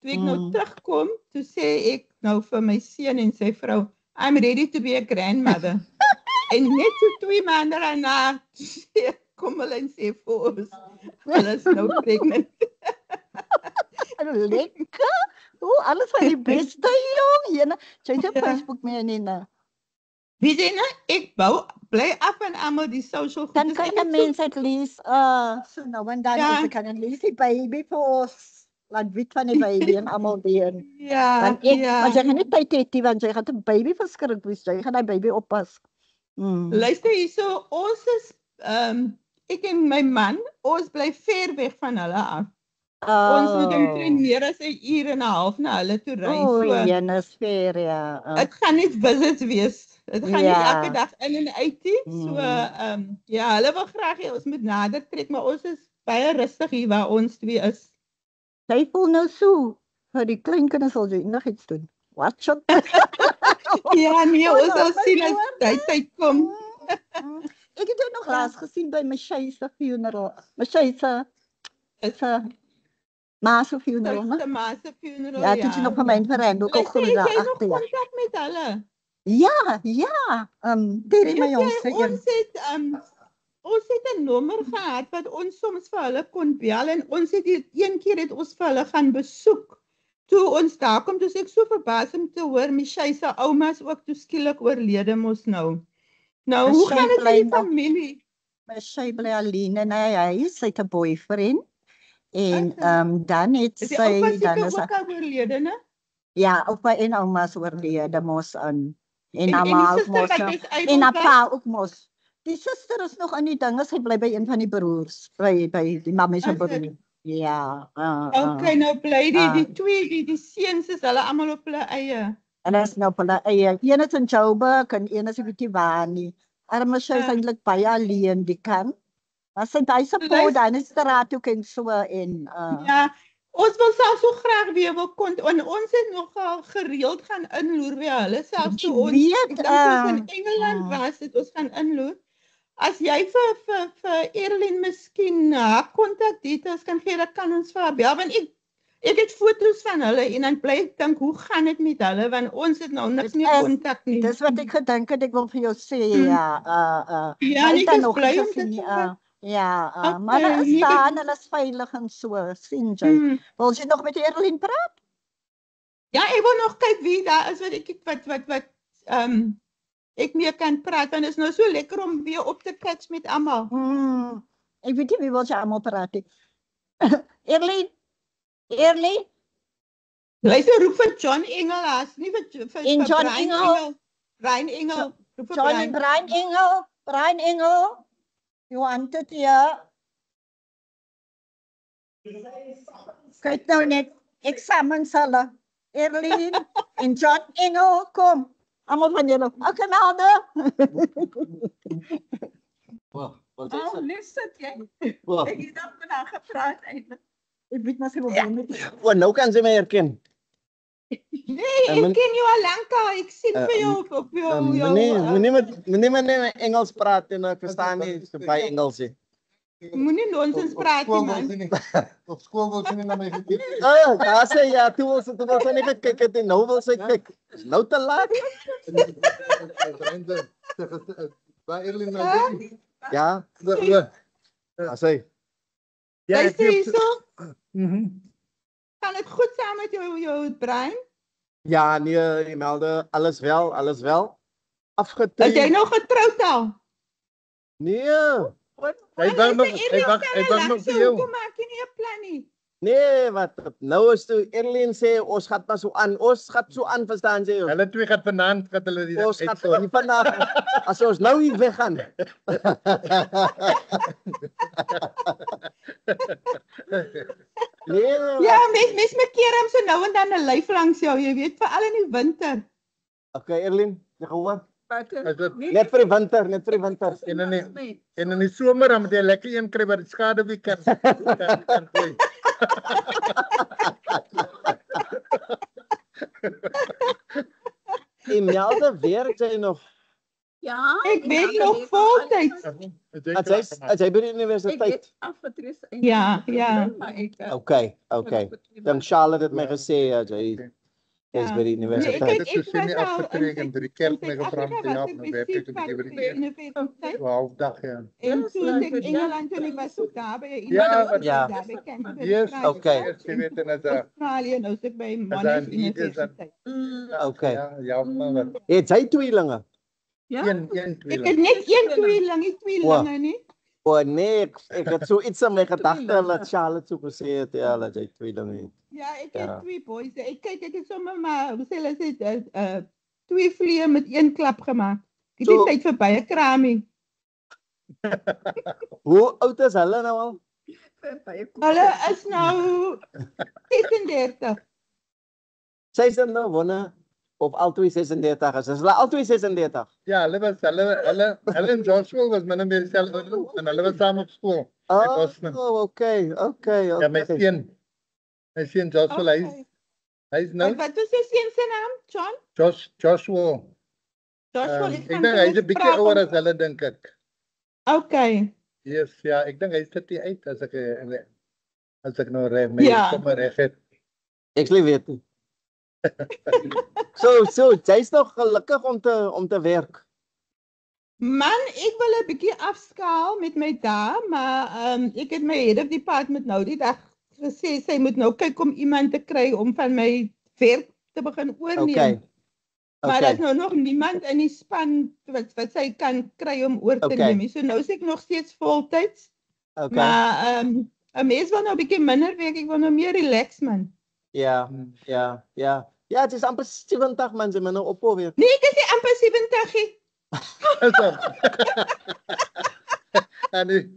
Toe ek nou terugkom, toe sê ek nou vir my seun en sy vrou, I'm ready to be a grandmother. En net so 2 maande daarna kom hulle en sê vir ons, hulle is nou pregnant. Lekker. Alles van die beste, jong. Jy het Facebook meer nie, ne? Wie sê nou, ek bly af en aan die social dan kan die mense at least, so nou en dan kan at least die baby vir ons laat weet van die baby en allemaal doen. Want jy gaan nie tyd hê, want jy gaan 'n baby verskrik wees, jy gaan die baby oppas. Luister hierso, ons is, ek en my man, ons bly ver weg van hulle af. Ons moet omtrent meer as 'n uur en 'n half na hulle toe ry. Is ver, ja. Het gaan nie visits wees. Het gaan nie elke dag in en uit nie. So, ja, hulle wil graag hê ons moet nader trek, maar ons is baie rustig hier waar ons twee is. Sy voel nou so, vir die kleinkinders sal jy nog iets doen. Watch out. Ja, nee, ons sal sien as die tyd kom. Ek het jou nog laas gesien by Michelle se funeral. Michelle se ma se funeral, né? Sy ma se funeral, ja. Ja, dit is nog van my verrend, ook al groei daar agter. Jy het nog kontak met hulle? Ja, dit my ons het 'n nommer gehad wat ons soms vir hulle kon bel en ons het een keer het ons vir hulle gaan besoek. Toe ons daar kom, toe ek so verbaas om te hoor Michelle se ouma is ook toe skielik oorlede mos nou. Nou, hoe gaan dit met die familie? Michelle bly alleen in hy huis, sy het 'n boyfriend En Okay. dan het Is die oupa sy dan seker is ook al oorlede, né? ja, oupa en ouma oorlede mos aan en die ouma ook suster mos wat nog, disabled en haar was? pa ook mos. Die suster is nog aan die dinge, sy bly by een van die broers, by die mamma se Is dit? broer. Ja, Okay, nou bly die ah. twee die seuns is hulle almal op hulle eie. En dat is nou op hulle eie. Een is in Joburg en een is 'n bietjie waar nie. Arme sy is eintlik baie alleen die kan. Maar sy baie support dan is straat toe en so en Ja, ons wil self so graag weer wil kon en ons het nogal gereeld gaan inloer by hulle selfs toe ons weet, ek dink ons in Engeland was het ons gaan inloer. As jy vir Erlyn miskien haar kontak details kan gee, dan kan ons vir haar bel want ek het foto's van hulle en dan bly ek dink hoe gaan dit met hulle want ons het nou niks meer kontak nie. dis wat ek gedink het ek wil vir jou sê ja Ja, maar en ek ek het is nog bly nie om gesien dit nie, te hoor. ja, maar hulle is nee, staan, hulle is veilig en so, sien jy. Wil jy nog met Erlyn praat? Ja, ek wil nog kyk wie daar is wat ek meer kan praat want dit is nou so lekker om weer op te catch met almal. Ek weet nie wie wil jy almal praat nie. Erlyn? Luister, roep vir John Engel, nie vir En John Brian Engel? Brian Engel. Roep vir John Brian Engel? You want it here? Kyk nou net, ek samen hulle. Erlyn en John Engel, kom. Almal van julle. Okay, Melde. Oh, net sit jy. Wow. Ek het dan met haar gepraat eintlik. Ek weet maar sy wil doen met. Nou kan sy my herken. Nee, ek ken jou al lank al. Ek sien vir jou op jou. Moenie met Engels praat en ek verstaan nie so baie Engels nie. Moenie nonsens praat nie man. Op skool wil sy nie na my gekyk. Daar sê ja, toe wil sy nie gekyk het en nou wil sy kyk. Is nou te laat. Waar Erlyn nou is. Ja. Daar sê. Luister hierso. Kan dit goed saam met jou brein? Ja, nee, Melde, alles wel. Afgetree. Is jy nog getroud al? Nee. Hy wag nog vir jou. Hoekom maak jy nie 'n plan nie? Nee, wat nou is toe Erlyn sê ons gaan maar so aan. Ons gaan so aan, verstaan jy? Hulle twee gaan vanaand wat hulle die ons gaan nie vandag as ons nou hier weggaan. Nee. Ja, mens maak keer hom so nou en dan 'n lyf langs jou, jy weet, veral in die winter. Okay, Erlyn, jy gehoor? Net vir die winter, net vir die winter. En in die somer dan moet jy lekker een kry wat die skade wie kan gooi. En Melde werk jy nog? Ja, ek werk nog voltyds. As jy by die universiteit. Ja. Okay. Dan Charlotte het my gesê as jy is by die universiteit. Dit is nie afgetrek by die kerk my gevra te help met werk ek by die universiteit. 12 dag ja. En toen ik Engeland toen ik was ook daar bij iemand. Yes, okay. Jy weet en as Australië nou sit by Monash Universiteit. Okay. Ja, maar Het jy tweelinge? Ja. Een Ek tweeling. het net een tweeling, nie tweelinge nie. O nee, ek het so iets in my gedagte dat Charlotte so gesê het ja, dat jy tweelinge het. Ja, ek het twee boys. Ek het sommer maar hoe sê hulle sê twee vliee met een klap gemaak. Ek het nie tyd vir baie kramie. Hoe oud is hulle nou al? Hulle is nou 36. Sy is nou wonne of albei 36 is. Is hulle albei 36? Ja, hulle in Joshua was min en meer dieselfde en hulle was saam op skool. Okay. Ja, my seun Joshua hy's nou. Wat was jou seun se naam? John? Joshua. Ek dink hy's 'n bietjie ouer as hulle dink ek. Okay. Yes, ja, ek dink hy's 38 as ek nou reg sommer reg het. Ek sê weet nie. So, jy's nog gelukkig om te werk. Man, ek wil 'n bietjie afskaal met my dae, maar ek het my head of department nou die dag gesê sy moet nou kyk om iemand te kry om van my werk te begin oorneem. Okay. Maar daar's nou nog niemand in die span wat sy kan kry om oor te neem. So nou is ek nog steeds voltyds. Okay. Maar 'n mens wil nou 'n bietjie minder werk, ek wil nou meer relax man. Ja, ja, ja. Ja, het is amper 70 man, ze nou op weer. Nee, ek is nie amper 70 nie. Is dat? En die,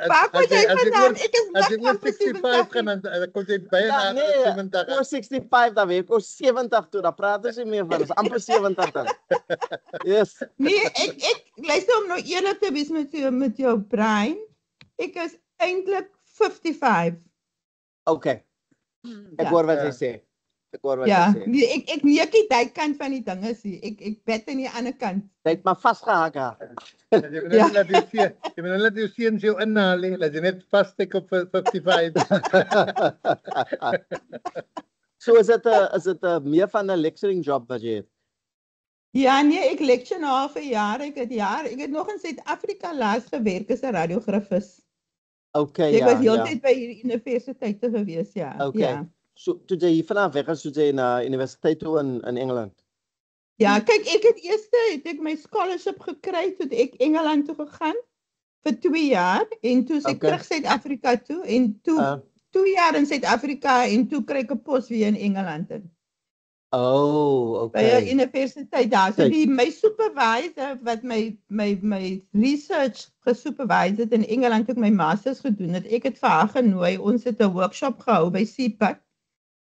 Waar kom jy vandaan? Ek is as jy net oor amper 65 gaan, dan kom jy by Ja, en nee, 70. oor 65 dan weer, oor 70 toe, dan praat ons nie meer van, is amper 70 dan. Yes. Nee, ek luister om nou eerlik te wees met jou brein. Ek is eintlik 55. Okay. Ek Ja. hoor wat jy sê. Ek hoor wat Ja, jy sê. nee, ek neek nie daai kant van die dinge sien. Ek bet aan die ander kant. Jy het maar vasgehak haar. Jy moet net laat jou seuns jou inhaal, hè, laat jy net vassteek op 55. So is dit meer van 'n lecturing job wat jy het? Ja, nee, ek lecture nou al vir jare. Ek het nog in Suid-Afrika laas gewerk as 'n radiografis. Okay, Ek ja. was ja. heeltyd by hierdie universiteite gewees, ja. Okay. Ja. So toe jy hier vanaf weg is, toe jy na universiteit toe in Engeland. Ja, kyk, het ek my scholarship gekry toe ek Engeland toe gegaan vir 2 jaar en toe is ek Okay. terug Suid-Afrika toe en toe 2 jaar in Suid-Afrika en toe kry ek 'n pos weer in Engeland in. Oh, By 'n okay. universiteit daar. So Kyk. my supervisor wat my research gesupervise het in Engeland toe ek my masters gedoen het, ek het vir haar genooi. Ons het 'n workshop gehou by CPAC.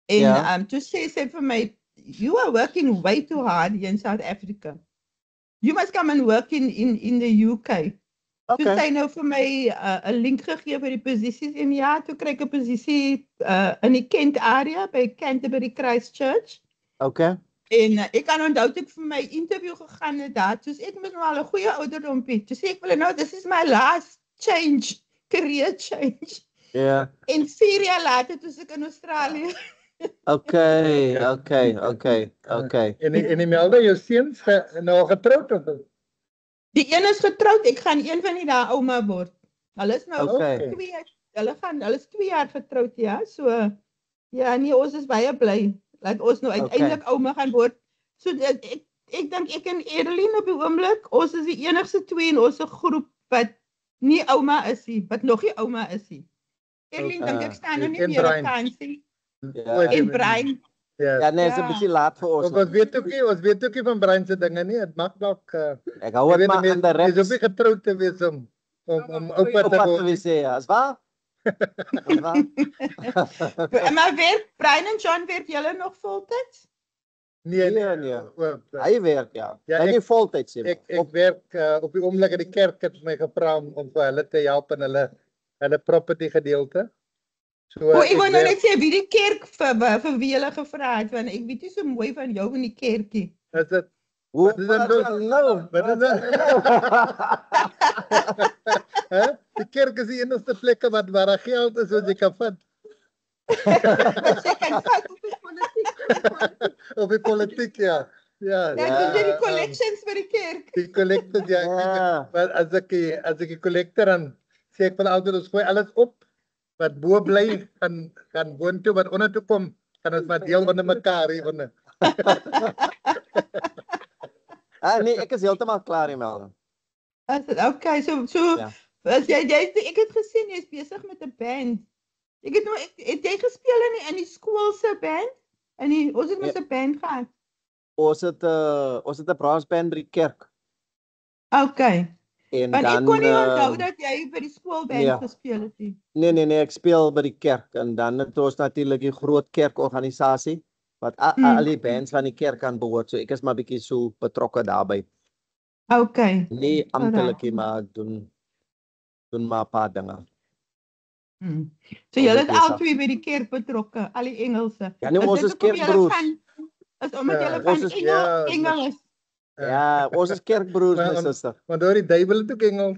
En Ja. toe sê sy vir my, you are working way too hard here in South Africa. You must come and work in the UK. Toe Okay. sy nou vir my 'n link gegee vir die posisies en ja, toe kry ek 'n posisie in die Kent area by Canterbury Christchurch. Okay. En ek kan onthou toe ek vir my interview gegaan het daar, toe ek moet nou al 'n goeie ouderdompie. Toe sê ek wil nou, this is my last change, career change. Ja. En 4 jaar later toe ek in Australië. Okay. En die melde jou seuns nou getroud of? Die een is getroud, ek gaan een van die dae ouma word. Hulle is nou Okay. 2 jaar, hulle is 2 jaar getroud, ja. So ja, nee, ons is baie bly dat ons nou uiteindelik ouma gaan word. So ek dink ek en Erlyn op die oomblik, ons is die enigste 2 in ons groep wat nie ouma is nie, wat nog nie ouma is nie. Erlyn dink ek staan nou nie En meer Brian. op kans nie. Ja. En Brian. Ja, nee, is 'n Ja. bietjie laat vir ons. Ons weet ook nie van Brian se dinge nie. Dit mag dalk Ek hou dit maar aan die Jy is reps. ook nie getroud te wees om oupa Op te wat word. wil sê, ja, is waar? Is waar? Maar werk Brian en John werk julle nog voltyds? Nee, Nee. o, Hy werk, ja. Ja, Hy ek- nie voltyds sê. Ek werk op die oomblik in die kerk het my gevra om vir hulle te help in hulle property gedeelte. So O, ek wou nou werk- net sê wie die kerk vir wie hulle gevra het, want ek weet nie so mooi van jou in die kerkie. Is dit Hoe wat is dit nou? Wat is dit? Hè? Die kerk is die enigste plekke waar daar geld is wat jy kan vat. Wat jy kan vat op die politiek. Op die politiek, ja. Ja, Dan doen jy die collections vir die kerk. die collectors, ja. Ja. Maar as ek die collector dan sê ek van altyd ons gooi alles op wat bo bly gaan boontoe wat onder toe kom, kan ons maar deel onder mekaar hier onder. Nee, ek is heeltemal klaar hiermee. As dit okay, so Ja. as jy ek het gesien jy's besig met 'n band. Ek het nou het jy gespeel in die skool se band? Ons het met 'n band gehad. Ons het 'n braasband by die kerk. Okay. En Want dan ek kon nie onthou dat jy by die skoolband ja. gespeel het nie. Nee, ek speel by die kerk en dan het ons natuurlik die groot kerkorganisasie wat al die bands van die kerk aan behoort. So ek is maar bietjie so betrokke daarbey. Okay. Nie amptelik nie, maar ek doen maar 'n paar dinge. So julle is besig. al twee by die kerk betrokke, al die Engelse. Ja, nee, ons dit is hoekom julle kerkbroers. Is omdat julle ons van is- Engel is. Ja, ons is kerkbroers, my suster. Want hoor die duiwel het ook Engels.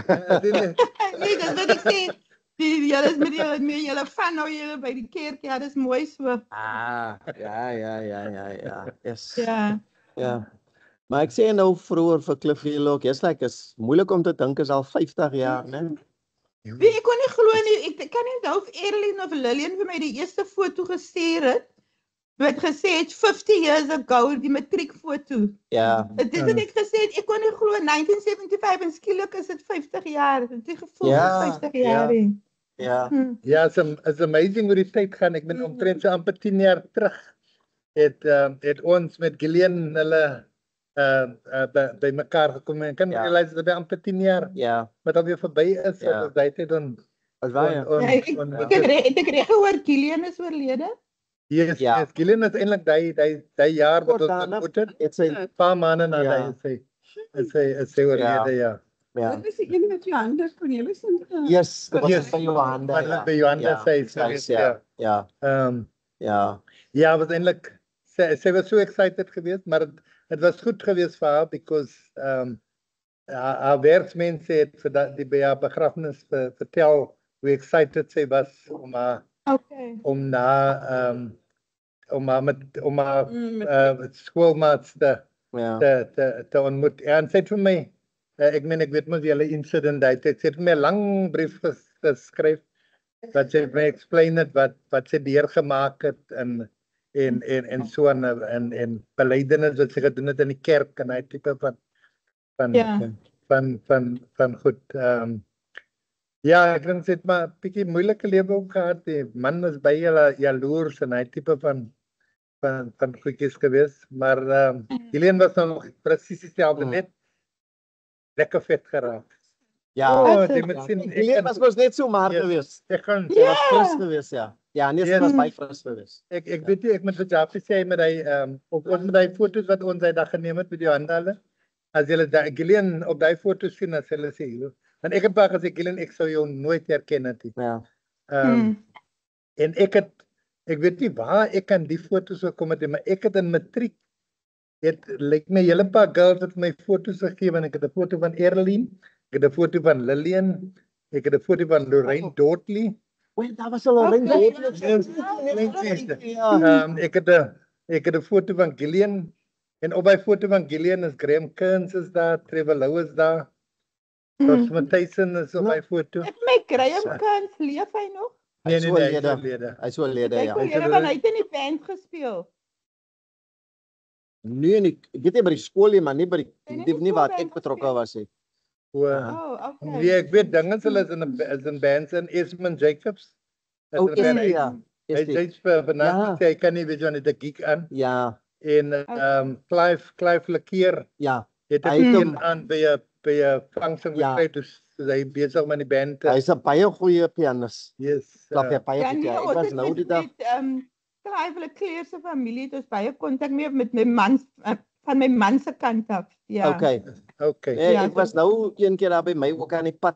Nee, dis wat ek sê. Julle is met julle van nou julle by die kerk. Ja, dis mooi so. Ja. Yes. Ja. Ja. Maar ek sê nou vroeër vir Cliffie ook, jy's like is moeilik om te dink is al 50 jaar, né? Wie ek kon nie glo nie. Ek kan nie onthou of Erlyn of Lillian vir my die eerste foto gestuur het. Wat gesê het 50 years ago die matriekfoto. Ja. Dit het ek gesê het, ek kon nie glo 1975 en skielik is dit 50 jaar. Dit het gevoel Ja, 50 jaar. ja. Ja. Ja, is amazing hoe die tyd gaan. Ek ben omtrent so amper 10 jaar terug het ons met Gillian hulle by mekaar gekom en kan Ja. realize dat by amper 10 jaar Ja. wat alweer verby is, Ja. wat ons daai tyd dan As waar ja. Ja, het ek reg gehoor Kilian is oorlede? Yes, Ja. yes. Gillian is eintlik daai jaar wat Kort ons daarna ontmoet het. het sy Paar maande na Ja. daai is sy oorlede, ja. ja. Dit is die een met Johannes Cornelis en Yes, dit was Yes. by Johanna. Maar dit by Johanna sy ja. Ja. Ja. Ja, was eintlik sy was so excited geweest, maar het was goed geweest vir haar because haar werksmense het vir die by haar begrafnis vertel hoe excited sy was om haar om na om haar skoolmaats te ontmoet. En sy het vir my ek meen ek weet mos die hele incident daai tyd, sy het my 'n lang brief geskryf wat sy my explain het wat sy deurgemaak het en so en belydenis wat sy gedoen het in die kerk en daai tipe van goed. Ja, ek dink sy het maar 'n bietjie moeilike lewe ook gehad. Die man was baie jaloers en daai tipe van goedjies geweest, maar Gillian was nog presies dieselfde, net lekker vet geraak. Ja, jy moet sien, Gillian was mos net so maar geweest. Ek gaan Sy was fris geweest, ja. Ja, nee, sy was baie fris geweest. Ek weet nie, ek moet vir Jaffie sê met hy op ons met daai foto's wat ons hy dag geneem het met Johanna hulle. As julle Gillian op daai foto's sien, as hulle sê, want ek het baie gesê Gillian, ek sou jou nooit herken het nie. Ja. En ek weet nie waar ek aan die foto's gekom het, maar ek het in matriek lyk my hele paar girls het my foto's gegee, en ek het 'n foto van Erlyn, ek het 'n foto van Lillian, ek het 'n foto van Lorraine Dordley. Wait, daar was al Lorraine Dordley. Ek het 'n foto van Gillian, en op by foto van Gillian is Graham Kearns is daar, Trevor Lowe is daar, Ross Matthyssen is op my foto. Ek my Graham Kearns, leef hy nog? Nee, hy is oorlede. Hy is oorlede, ja. Ek het hy het in die band gespeel. Nee, ek weet nie by die skool nie, maar nie by nie waar ek betrokke was nie. Nee, ek weet dinge hulle is in bands en Esmond Jacobs. Ja. Hy's vir vanaand sê hy kan nie weet jy net 'n geek aan. Ja. En Clive Lakeer. Ja. Het ek aan by 'n function gekry dus hy besig met die band. Hy's 'n baie goeie pianis. Yes. Klap jy baie goed. Ek was nou die dag Clive Lakeer se familie het ons baie kontak mee met my man van my man se kant af. Ja. Okay. Ek was nou een keer daar by my ook aan die pad.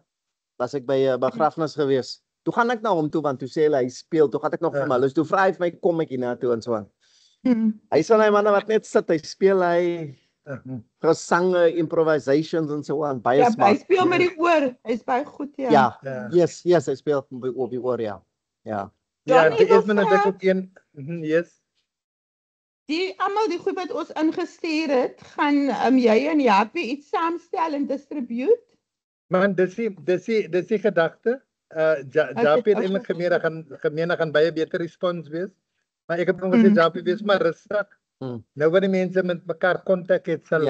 Was ek by 'n begrafnis gewees. Toe gaan ek na hom toe want toe sê hy speel. Toe gaan ek nog vir my. Toe vra hy vir my kom ek hier na toe en so aan. Hy sê hy man wat net sit, hy speel hy gesange, improvisations en so aan. Baie smart. Hy speel met die oor. Hy's baie goed, ja. Ja. Yes, hy speel op die oor, ja. Ja. Ja, die is net ek ook een. Yes. Die almal die goed wat ons ingestuur het, gaan jy en Jappie iets saamstel en distribute? Man, dis die gedagte. Jappie het eintlik gemeen gaan baie beter respons wees. Maar ek het nog gesê Jappie wees maar rustig. Nou wat die mense met mekaar kontak het sal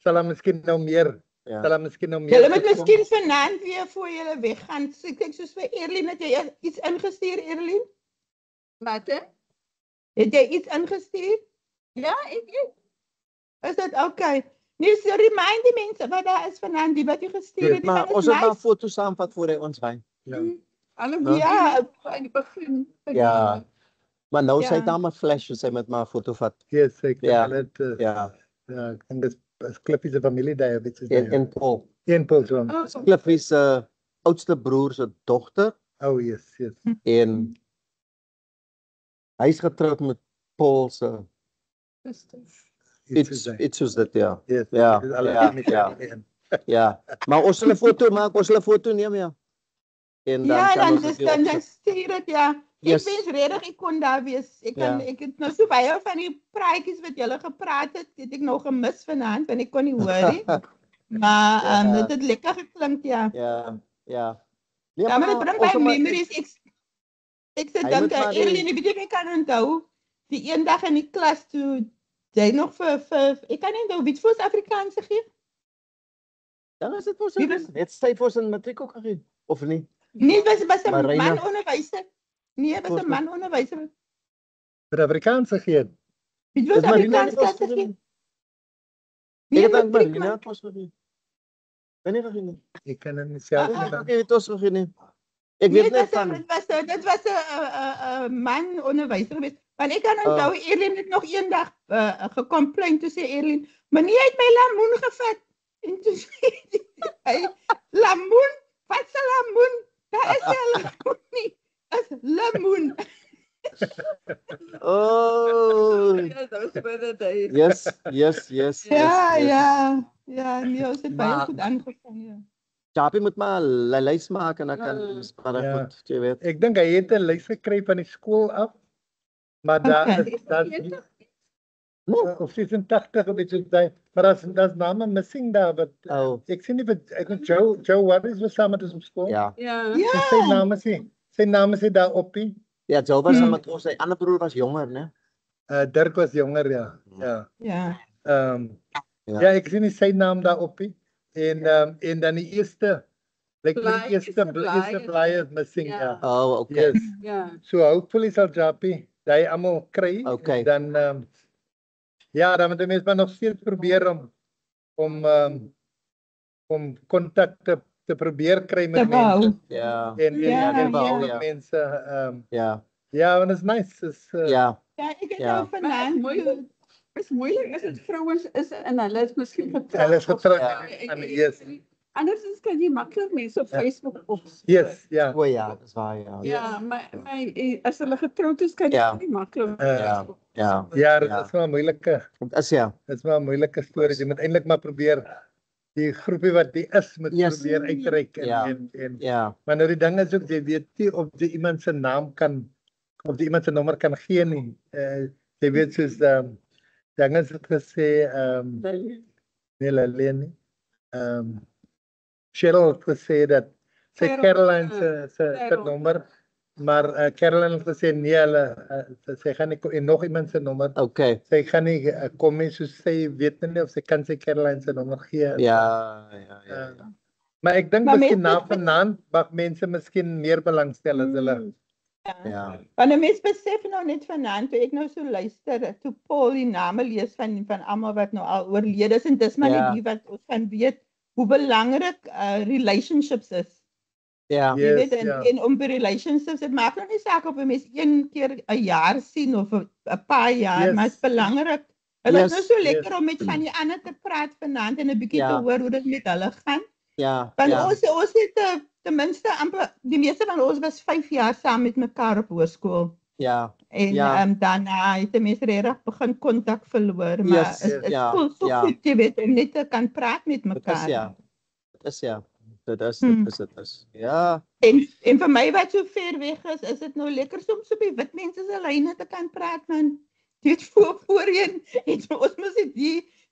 hulle miskien nou meer Julle moet miskien vanaand weer voor julle weggaan. Ek dink soos vir Erlyn het jy iets ingestuur, Erlyn? Wat? Het jy iets ingestuur? Ja, ek het. Is dit okay? Nee, so remind die mense wat daar is vanaand, die wat jy gestuur het. Maar ons het 'n foto saamvat voor hy ons ry. Ja. In die begin. Ja. Maar nou sy daar met flash, sy met my foto vat. Yes, ek het ja, en dis Cliffy se familie daar, weet jy. En Paul. En Paul se. Cliffy se oudste broer se dogter. Oh yes. En hy's getroud met Paul se Iets soos dit, ja. Ja. Maar ons sal 'n foto maak, ons sal 'n foto neem, ja. En dan stuur dit, ja. Ek wens regtig ek kon daar wees. Ek het nou so baie van die praatjies wat julle gepraat het ek nog gemis vanaand, want ek kon nie hoor nie. Maar dit het lekker geklink, ja. Ja, maar dit bring baie memories. Ek sê dink Erlyn, ek kan onthou die een dag in die klas toe jy nog vir ek kan nie onthou wie vir Afrikaans gegee. Dan is dit mos net tyd vir ons in matriek ook gegee of nie? Nee, was een Marina. man onderwijzer. Nee, het was een man onderwijzer. Vir Afrikaans gegee. Het was Is Marina Afrikaans nie ons klas gegee. Ek Nee, het aan matriek Marina man. het ons gegee. Wanneer gegee nie? Ek kan dit nie self Ja, nie. ek het ons gegee nie. Ek Nee, weet net van dit was een man onderwijzer geweest. Want ik kan onthou, Erlin het nog een dag gecomplained. Toen zei Erlin, meneer het my lamoen gevat. En toen zei hij, lamoen? Wat is een lamoen? Dat is een lamoen niet. Dat is lamoen. Oh. Ja, dat was bij de tijd. Yes. Ja, nee, ons het baie Maar- goed aangevang, ja. Japie moet maar 'n lys maak en dan kan maar Ja. goed, jy weet. Ek dink hy het 'n lys gekry van die skool af. Maar daar Okay. is of 86 of iets soos daai. Maar daar's name missing daar wat Oh, ek sien nie ek dink Joe Warris was saam met ons op skool. ja. Ja. Sy naam is daar op nie. Ja, Joe was saam met ons. Sy ander broer was jonger, né? Dirk was jonger, ja. Ja. Ja. Ja. Ja, ek sien nie sy naam daar op nie. En dan die eerste like Blaai, die eerste blaai. blaai is missing, Ja. ja. Oh, okay. Yes. Ja. So hopefully sal Jappie daai almal kry. Okay. Dan ja, dan moet die mens maar nog steeds probeer om kontak te probeer kry met Te bou. mense. Ja. En Ja, bou, met ja. mense Ja. ja, want dit is nice. Is Ja. Ja, ik heb Ja. nou vanavond... Moeilijk. Is moeilijk als het vrouwen is en hulle is misschien getrouwd. Hulle is getrouwd, of- ja. Yes. Andersins kan je makkelijk mensen op Facebook opzoeken. Yes, ja. O ja, dis waar ja. Ja, maar als hulle getrouwd is, kan je Ja. niet makkelijk. Ja. Ja. Ja, dit Ja. is maar 'n moeilike. Dit is ja. Dit is maar 'n moeilike storie. Jy moet eintlik maar probeer die groepie wat die is moet Yes. probeer uitreik Ja. en Ja. maar nou die ding is ook jy weet nie of jy iemand se naam kan of jy iemand se nommer kan gee nie. Jy weet soos dinge het gesê nee Lelien Cheryl het gesê dat sy Caroline se nommer maar Caroline het gesê nee hulle sy gaan nie en nog iemand se nommer Okay. sy gaan nie kom nie soos sy weet nie of sy kan sy Caroline se nommer gee. Ja. Maar ek dink Maar miskien na mense- vanaand mag mense miskien meer belangstel as hulle. Ja. Want een mens besef nou net vanavond, toe ek nou so luister, toe Paul die name lees van almal wat nou al oorlede is, en dis maar Ja. net die wat ons van weet, hoe belangrik relationships is. Ja. Jy Yes, weet, ja. en om by relationships, het maak nou nie saak of 'n mens een keer 'n jaar sien of 'n paar jaar, Yes. maar het is belangrik. Het was Yes, nou so lekker om met van die ander te praat vanavond en 'n bietjie Ja. te hoor hoe dit met hulle gaan. Ja. Want Ja. ons het ten minste amper, die meeste van ons was 5 jaar saam met mekaar op hoërskool. Ja. En Ja. daarna het die mense regtig begin kontak verloor, maar Yes, het ja, voel so ja. goed, jy weet, om net te kan praat met Dit mekaar. is ja. Dit is ja. Dit is Hmm. dit is. Ja. En vir my wat so ver weg is dit nou lekker soms op die wit mense se lyne te kan praat, man. Dit voorheen het ons mos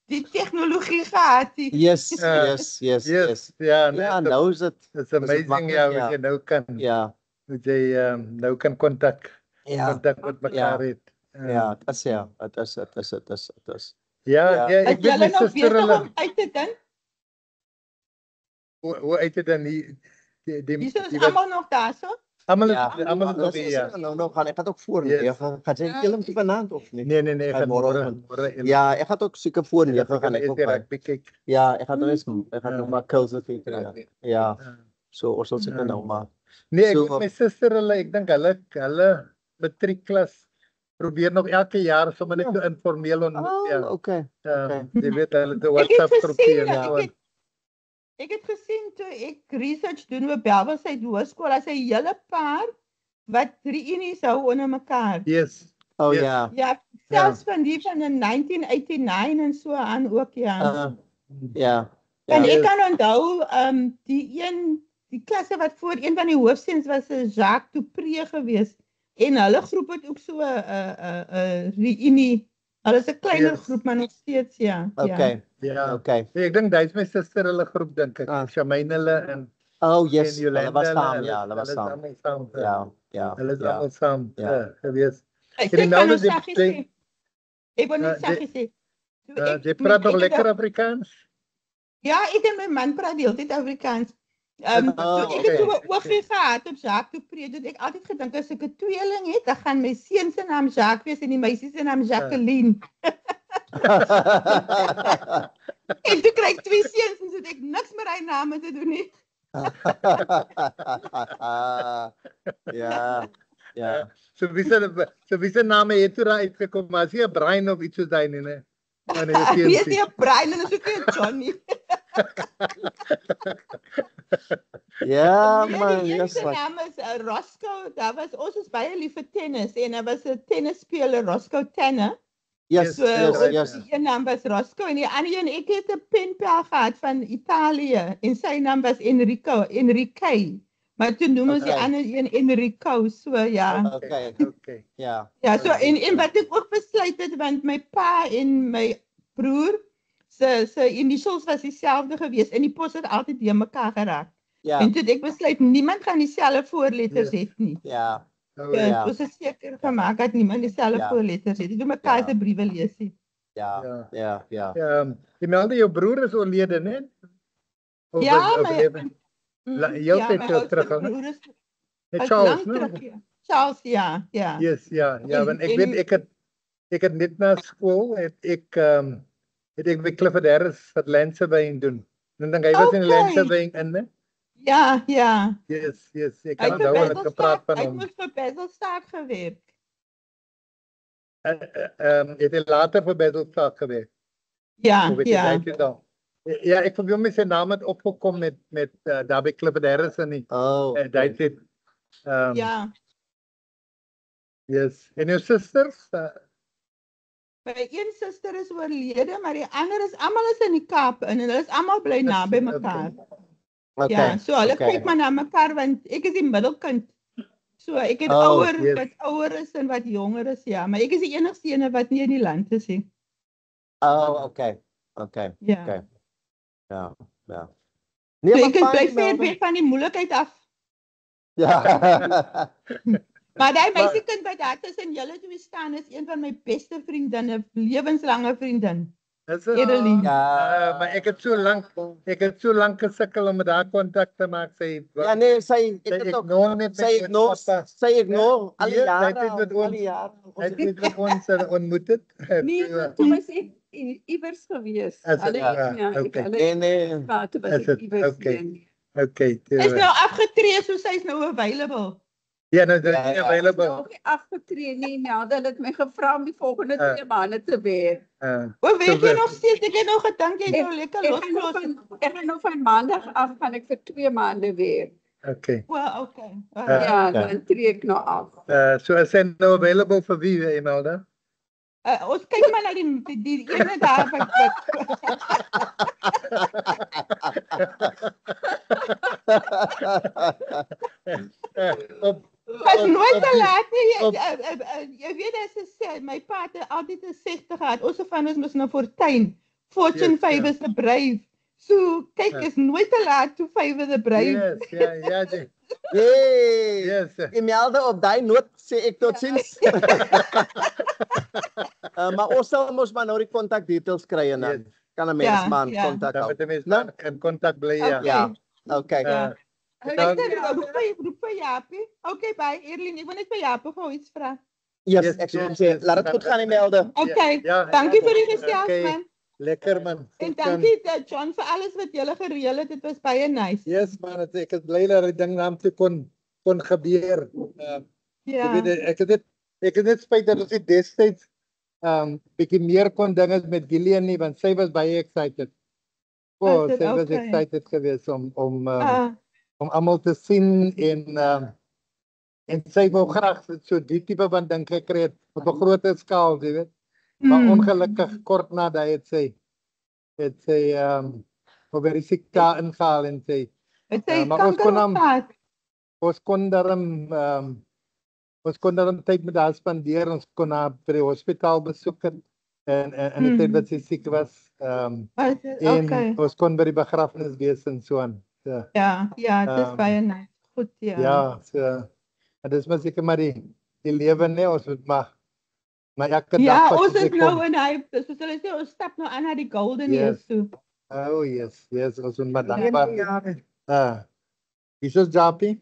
die tegnologie gehad. Yes. Ja. Yes. Yes. Yes, Yes. ja, Ja, nou is dit. It's amazing makkelijk, ja, ja. hoe jy nou kan Ja. hoe jy nou kan kontak Ja. met mekaar het. Ja, dit is ja. Dit is. Ja, Ja. ja, Is ek weet julle my nog suster besig hulle om uit te dink? hoe uit dit dan Dis is die wat almal nog daar so? almal Ja. is almal is op Dis die ja. nou gaan ek gaan ook voor Yes. 9 gaan jy film te vanaand of nie? Nee, ek gaan Môre. môre Ja, ek gaan ook seker voor 9 gaan ek ook by. rugby kyk. Ja, ek gaan nou eens ek gaan Ja. nog maar kills kyk. Ja. Ja. So ons sal seker Ja. nou maar. Nee, ek So- weet my suster hulle, ek dink hulle matriekklas probeer nog elke jaar sommer net so informeel ontmoet. Oh, Ja. okay. Jy weet hulle die Ek het WhatsApp groepie gesien, en so. ek het gesien toe ek research doen oor Belwelsheid Hoërskool, as 'n hele paar wat reunies hou onder mekaar. Yes. Oh Yes. ja. Ja, selfs van die van in 1989 en so aan ook ja. Ja. En Ja. ek kan onthou die klasse wat voor een van die hoofseuns was 'n Jacques Dupré geweest en hulle groep het ook so 'n reunie. Hulle is 'n kleiner Yes. groep maar nog steeds ja. Okay. Ja. Okay. Nee, ek dink dis my suster hulle groep dink ek. Ah. Charmaine hulle en Oh yes, en hulle Jolanda, was saam, hulle- ja, hulle was is saam. almal saam. Ja, ja. Hulle is ja. almal saam Ja. gewees. Ek En die kan melding nou die- saggies die- sê. Ek wil net die- saggies sê. Toe Jy praat nog ek het lekker nou- Afrikaans? Ja, ek en my man praat die hele tyd Afrikaans. Toe ek het so 'n oogie gehad op Jacques Toepree, het ek altyd gedink as ek 'n tweeling het, dan gaan my seun se naam Jacques wees en die meisie se naam Jacqueline. En toe kry ek 2 seuns en so het ek niks met hy name te doen nie. Ja, ja. So wie se name het toe daar uitgekom, maar as jy 'n Brian of iets soos daai nie, né? Wie is nie 'n Brian en is ook nie 'n Johnny. Ja, Nee, man, die een yes, se like, naam is Roscoe. Ons is baie lief vir tennis en hy was 'n tennisspeler, Roscoe Tanner. yes, So yes. die een naam was Roscoe en die ander een, ek het 'n penpel gehad van Italië en sy naam was Enrique. Maar toe noem ons die Okay. ander een Enrico, so ja. Okay. Ja. Ja, so en wat ek ook besluit het, want my pa en my broer se initials was dieselfde geweest en die pos het altyd de mekaar geraak. Ja, En toe het ek besluit niemand gaan dieselfde voorletters hê nie. ja. Ja, ons het seker gemaak dat niemand dieselfde Ja. voorletters het. Ek doen mekaar Ja. se briewe lees nie. Ja, ja, ja. Jy meldde jou broer is oorlede, né? Of Ja, was my overlede? Jou ja, tyd my terug, oudste hè? broer is Met Charles, lang né? terug, ja. Charles, ja. Yes, ja, want ek En- weet ek het net na skool het ek by Clifford Harris wat Lansewyn doen. En dan hy was in Okay. Lansewyn in, né? Ja. Yes, ek Hy kan het vir onthou hulle het Basil gepraat Stark- van hy hom. moes vir Basil Stark gewerk. Het hy later vir Battlefield gewerk. Ja, Hoe weet ja. jy dit al? Ja, ek probeer my sy naam het opgekom met daar by Clifford Harris in die. Oh, Daai het Ja. yes. En jou susters? My een suster is oorlede, maar die ander is almal is in die Kaap in en hulle is almal bly naby mekaar. okay. Ja, so hulle okay. kyk maar na mekaar want ek is die middelkind. So ek het Oh, ouer yes. wat ouer is en wat jonger is, ja, maar ek is die enigste ene wat nie in die land is nie. Oh, okay. Ja. Okay. Ja. So Nee, ek is bly fyn, ver Melvin. weg van die moeilikheid af. Ja. Maar daai meisiekind wat daar tussen julle twee staan is een van my beste vriendinne, lewenslange vriendin. Is dit? Edeline. Ja. Maar ek het so lank gesukkel om met haar kontak te maak. Ja, nee, sy ek het ook ignore net sy ignore al die Ja, jare. hy het met al ons- die jare. Hy het met ons ontmoet het. Nee, toe was ek iewers gewees. Is dit? Hulle Ja, ek okay. hulle Nee. praat toe was Is ek dit? iewers Okay. heen. Okay. Sy's nou afgetree, so sy's nou available. Ja, nou dit Ja, is ja. available. Nog nie afgetree nie, nou hulle het my gevra om die volgende Ah. 2 maande te werk. O, weet jy So, nog steeds, ek het nog gedink jy sou lekker Ek gaan nog losklos. ek gaan nog van maandag af gaan ek vir 2 maande werk. Okay. O, okay. Ja, dan tree ek nou af. So is hy nou available vir wie, Imelda? Ons kyk maar na die ene daar wat was nooit te laat nie. Jy weet as jy sê, my pa het altyd 'n segte gehad. Ons van ons moet nou fortuin. Fortune Yes, 5 ja. is the brave. So kyk, is nooit te laat to 5 is the brave. Yes, ja. Hey. Yes. Imelda op daai noot sê ek totsiens. Maar ons sal mos maar nou die kontak details kry en dan Yes. kan 'n mens Ja, maar ja. kontak Dan hou. moet 'n mens Nou? in kontak bly, ja. Okay. Ja. Okay. Ja. Dan- Roep vir Japie. Okay, bye. Erlyn, ek wil net vir Japie gou iets vra. Yes, ek sou sê laat dit goed gaan Imelda. Okay. Ja, Dankie vir die gesels, okay. man. Lekker man. En Goed dan. dankie John vir alles wat jy gereël het. Dit was baie nice. Yes man, ek is bly dat die ding naam toe kon gebeur. Ja. Ek weet ek het net spyt dat ons dit destyds bietjie meer kon dinge met Gillian nie, want sy was baie excited. Was dit? Sy was Okay. excited geweest om Ah, almal te sien en sy wou graag so die tipe van ding gekry het op 'n groter skaal, jy weet. Maar ongelukkig kort na daai het sy op die siekte ingehaal en sy het sy maar ons kanker kon hom gehad. ons kon daarom tyd met haar spandeer, ons kon haar by die hospitaal besoek en die tyd wat sy siek was Was dit? en Okay. ons kon by die begrafnis wees en so aan. Ja, Ja, dit is baie nice. Goed, ja. ja, so en dis maar seker maar die lewe nee, ons moet maar elke Ja, dag wat ons jy is nou kom. in hy, soos hulle sê, ons stap nou aan na die golden Yes. years toe. Oh yes, ons moet maar dankbaar. Hier is Jaapie.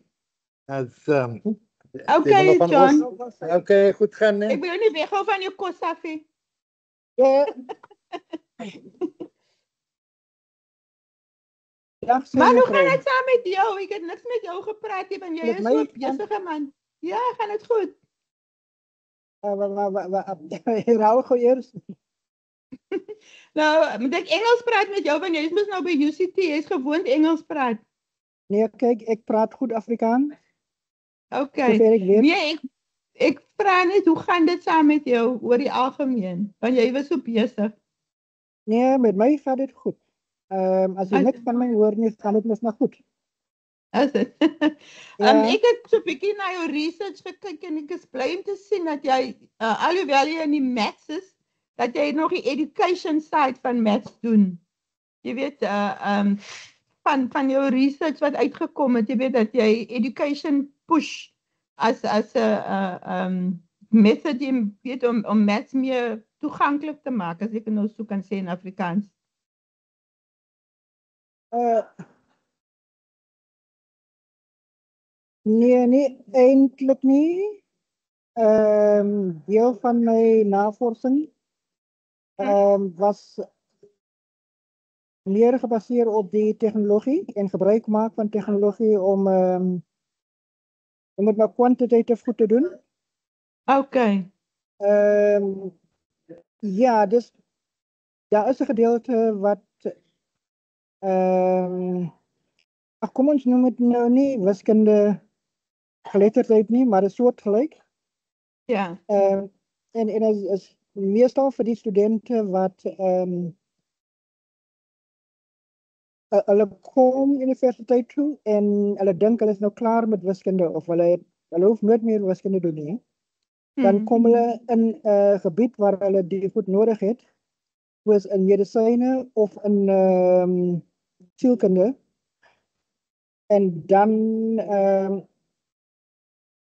As Okay, John. Okay, goed gaan, hè? Ik wil niet weghou van je kos af, hè. Dag, Maar hoe mevrouw. gaat het samen met jou? Ik heb niks met jou gepraat, hè, want jij Met is mij zo'n gaan- bezige man. Ja, gaat het goed? Herhaal gewoon eerst. Nou, moet ik Engels praat met jou, want jij is nou bij UCT, jij is gewoond Engels praat. Nee, kijk, ik praat goed Afrikaans. Oké. Zover ik weet. Nee, ik vraag niet, hoe gaat het samen met jou, oor die algemeen? Want jij was zo bezig. Nee, met mij gaat het goed. Als je niks van mij hoort, niet, gaat het nog goed. Is het? Ja. Ik heb so 'n bietjie na jou research gekyk en ek is bly om te sien dat jy, alhoewel jy in die maths is, dat jy nog die education side van maths doen. Jy weet, van jou research wat uitgekom het, jy weet dat jy education push as 'n method jy weet om maths meer toeganklik te maak, as ek het nou so kan sê in Afrikaans. Nee, eindelijk niet. Deel van mijn navorsing was meer gebaseerd op die technologie en gebruik maken van technologie om het maar kwantitatief goed te doen. Oké. Ja, dus daar is een gedeelte wat, kom ons noem het nou niet wiskunde geletterdheid niet, maar een soort gelijk. Ja. En is meestal voor die studenten wat hulle kom universiteit toe en hulle dink hulle is nou klaar met wiskunde of hulle hoef nooit meer wiskunde doen nie. Dan kom hulle in 'n gebied waar hulle die goed nodig het, soos in medisyne of in sielkunde. En dan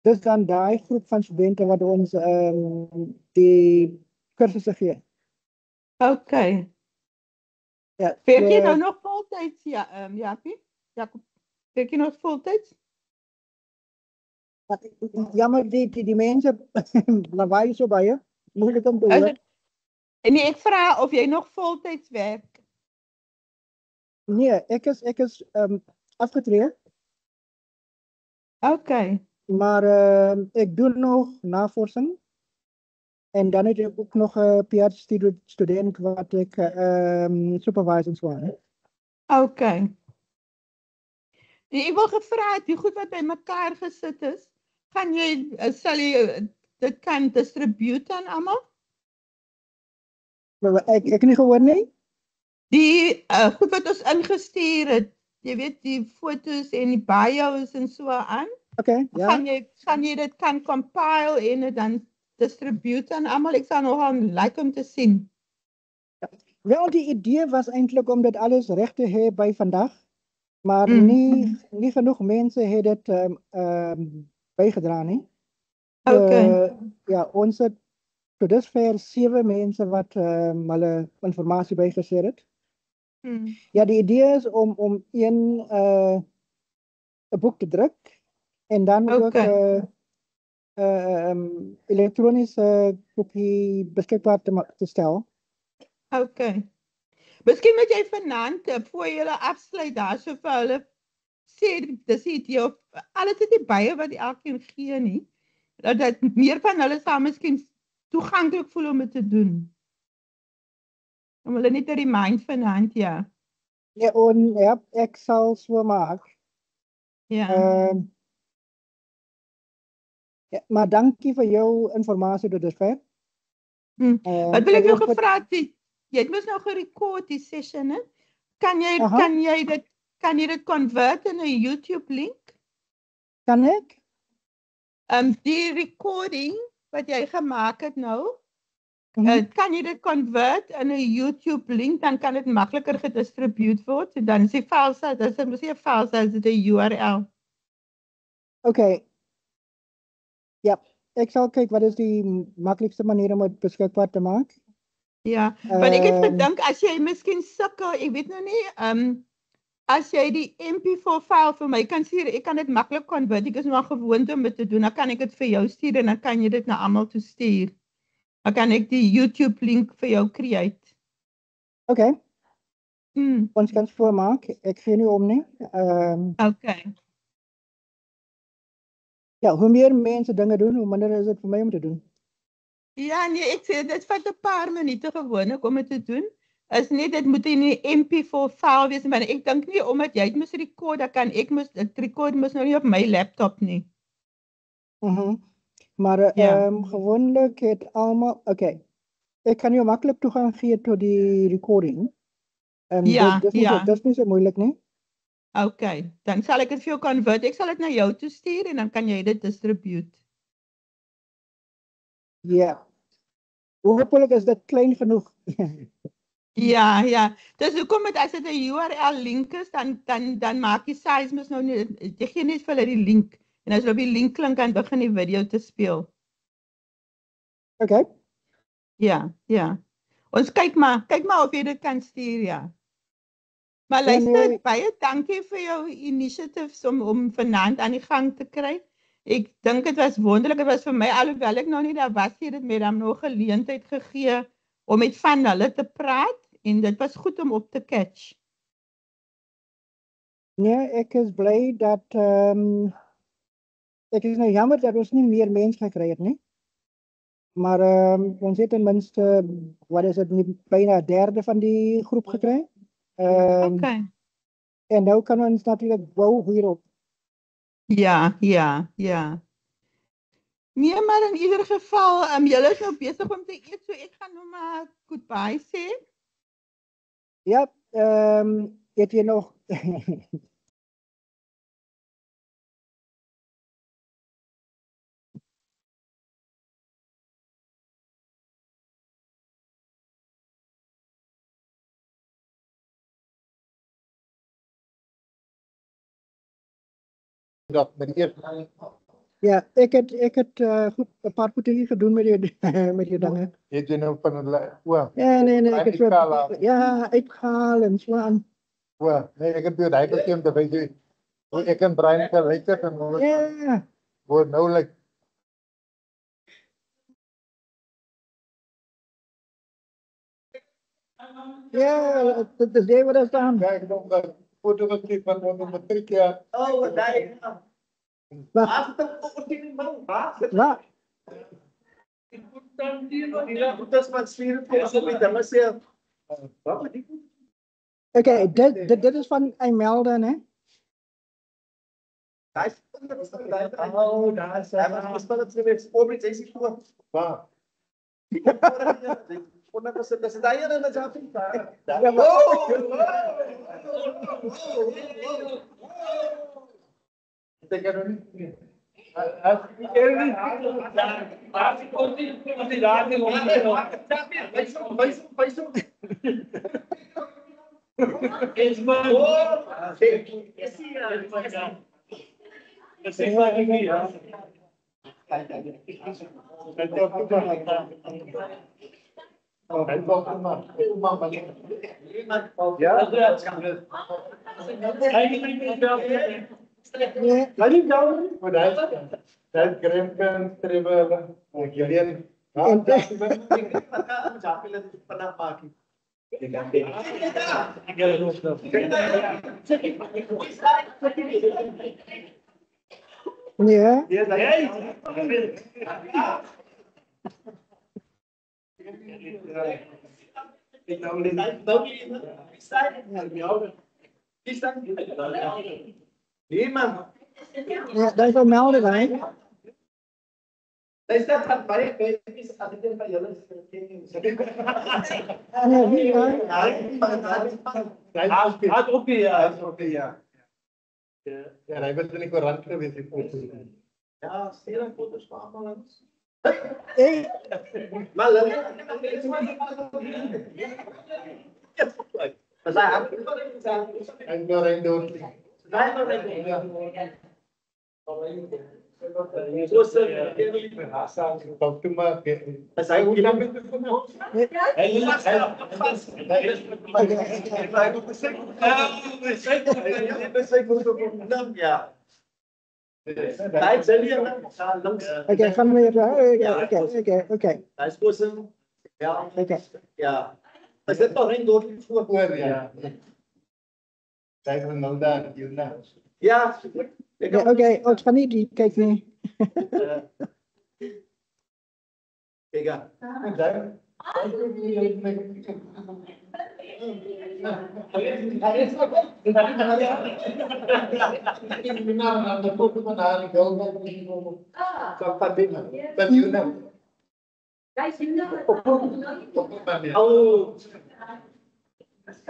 dis dan daai groep van studente wat ons die kursusse gee. Oké. Ja, Werk jy nou nog voltyds, Jaapie? Jakob, werk jy nog voltyds? Ja, maar die mensen lawaai so baie, moeilijk om te hoor. Nee, ek vra of jy nog voltyds werk. Nee, ek is afgetree. Oké. Maar ik doe nog navorsing. En dan heb ik ook nog een PhD-student wat ik supervisor was. Oké. Ik wil gevraagd, die goed wat bij elkaar gezet is, sal jy dit kan distribute aan allemaal? Ik niet gehoord, nee? Die goed wat ons ingestuur het, jy weet die foto's en die bio's en so aan. Oké, ja. Gaan jy dit kan compile en dit dan distribute aan allemaal? Ik zou nogal like om te zien. Wel, die idee was eigenlijk om dit alles recht te hebben bij vandaag. Maar niet genoeg mensen hebben het bijgedragen. Oké. Ja, onze tot dusver 7 mensen wat hulle informatie bijgezet het. Ja, de idee is om een boek te drukken en dan ook elektronische kopie beschikbaar te stellen. Oké. Misschien moet jy vanaand, voor jy afsluit daar so vir hulle sê, dis die idee of alles het nie baie wat die elkeen gee nie, dat meer van hulle sal miskien toeganklik voel om dit te doen. Om hulle net 'n remind vanaand, ja. Ja, ek sal so maak. Ja. Ja, maar dankie vir jou informasie tot dusver. Wat wil ek jou gevra het? Jy het mos nou gerekord die session, hè? Kan jy dit convert in 'n YouTube link? Kan ek? Die recording wat jy gemaak het nou, kan jy dit convert in 'n YouTube link, dan kan dit makliker gedistribute word. En dan is die file size, dis mos nie 'n file size, dit 'n URL. Oké. Ja, ik zal kijken wat is die makkelijkste manier om het beschikbaar te maken. Ja, want ek het gedink as jy miskien sukkel, ek weet nou nie, as jy die MP4 file vir my kan stuur, ek kan dit maklik convert. Ek is nou gewoond om dit te doen. Dan kan ek dit vir jou stuur en dan kan jy dit na almal toe stuur. Dan kan ek die YouTube link vir jou create. Okay. Ons kan het voormaken. Ik zie nu om niet. Okay. Ja, hoe meer mensen dingen doen, hoe minder is het voor mij om te doen. Ja, nee, ek sê dit vat 'n paar minute gewoonlik om dit te doen. Is nie dit moet in die MP4 file wees, maar ek dink nie omdat jy dit moet record, dan kan ek moet dit record mos nou nie op my laptop nie. Maar gewoonlijk het allemaal, oké. Ik kan je makkelijk toegang geven tot die recording. Ja, dat is niet zo moeilijk, nee? Oké, dan zal ik het voor jou convert. Ik zal het naar jou toe sturen en dan kan jij dit distribute. Ja. Hopelijk is dat klein genoeg. Ja. Dus hoekom het as dit 'n URL link is, dan maak die size mos nou nie, jy gee net vir hulle die link en as hulle op die link klik kan begin die video te speel. Okay. Ja. Ons kyk maar of jy dit kan stuur, ja. Maar luister, baie dankie vir jou initiatives om vanaand aan die gang te kry. Ek dink dit was wonderlik, dit was vir my alhoewel ek nou nie daar was nie, dit met hom nog geleentheid gegee om met van hulle te praat en dit was goed om op te catch. Nee, ek is bly dat ek is nou jammer dat ons nie meer mense gekry het nie. Maar ons het ten minste, wat is het, bijna 1/3 van die groep gekry. Okay. En nou kan ons natuurlijk bouwen hierop. Ja. Nee, maar in ieder geval, julle is nou besig om te eet, so ek gaan nou maar goodbye sê. Ja, het jy nog... Ja, ik heb goed, een paar goede dingen gedaan met die dingen. Het jy nou van hulle, wow. Ja, nee, ik heb uitgehaal en zo aan. Wow, nee, ek het daai gekom dat jy ek en Brian gelyk het en hoe nou like ja, dat is die wat er staan. Ja, ek dink dat foto wat ek van ons matriek ja. Oh, wat daai. Wat? Wat? Oké, dit is van Imelden, hè? Oh, daar is hy. Maar spel dit net oor jy sê voor. Waar? Ona was dit daai en dan Jaffy. Ek kan nou nie. Dat grandparents travel Gillian. Ja. Ja, dat is wel melden, hè? Is dat van baie babies as dit van julle is? Hat ook ja. Ja, hy was in die koerant gewees. Ja, stuur dan foto's vir almal ons. Hey. Maar hulle Mas En door en door. Daai Talk to my. As hy hoekom ja. Daai sê jy links. Okay, gaan we okay. Daai skoon ja. Okay. Ja. Is dit nog 'n dorpie voor? Ja. Zij gaan nou daar, hier nou. Ja. Okay, ons gaan nie die kyk nie. Kyk aan. Oh.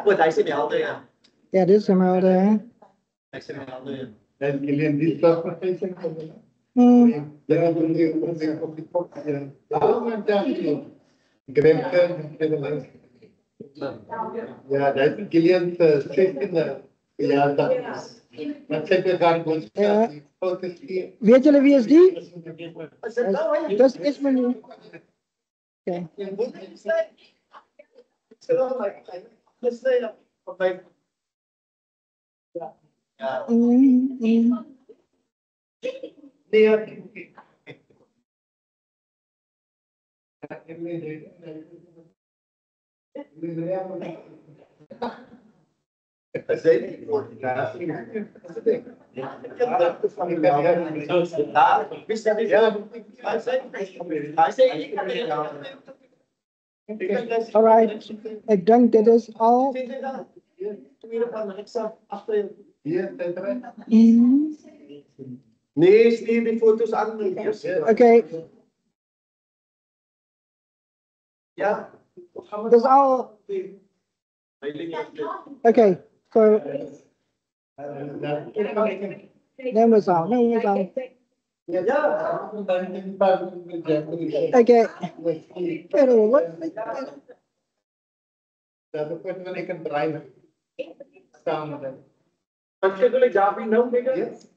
Wat hy sê my helde ja. Ja, dit is maar hè. Ek sê my helde ja. En Gillian, die stap van feesting. Ja, op die pop. Ja, maar dan. Gremken, ja, dat is Gillian zevende verjaardag. Maar ze hebben gaan goed. Weet julle wie is die? Dis is my nie. Okay. All right. Ek dink dit is al. Nee, stuur die foto's aan. Okay. Ja. Dis al. Okay. So neem ons aan. Okay. Pero wat? Dat is wat ik kan draaien. Staan met hem. Als je wil ik daar nou, Yes.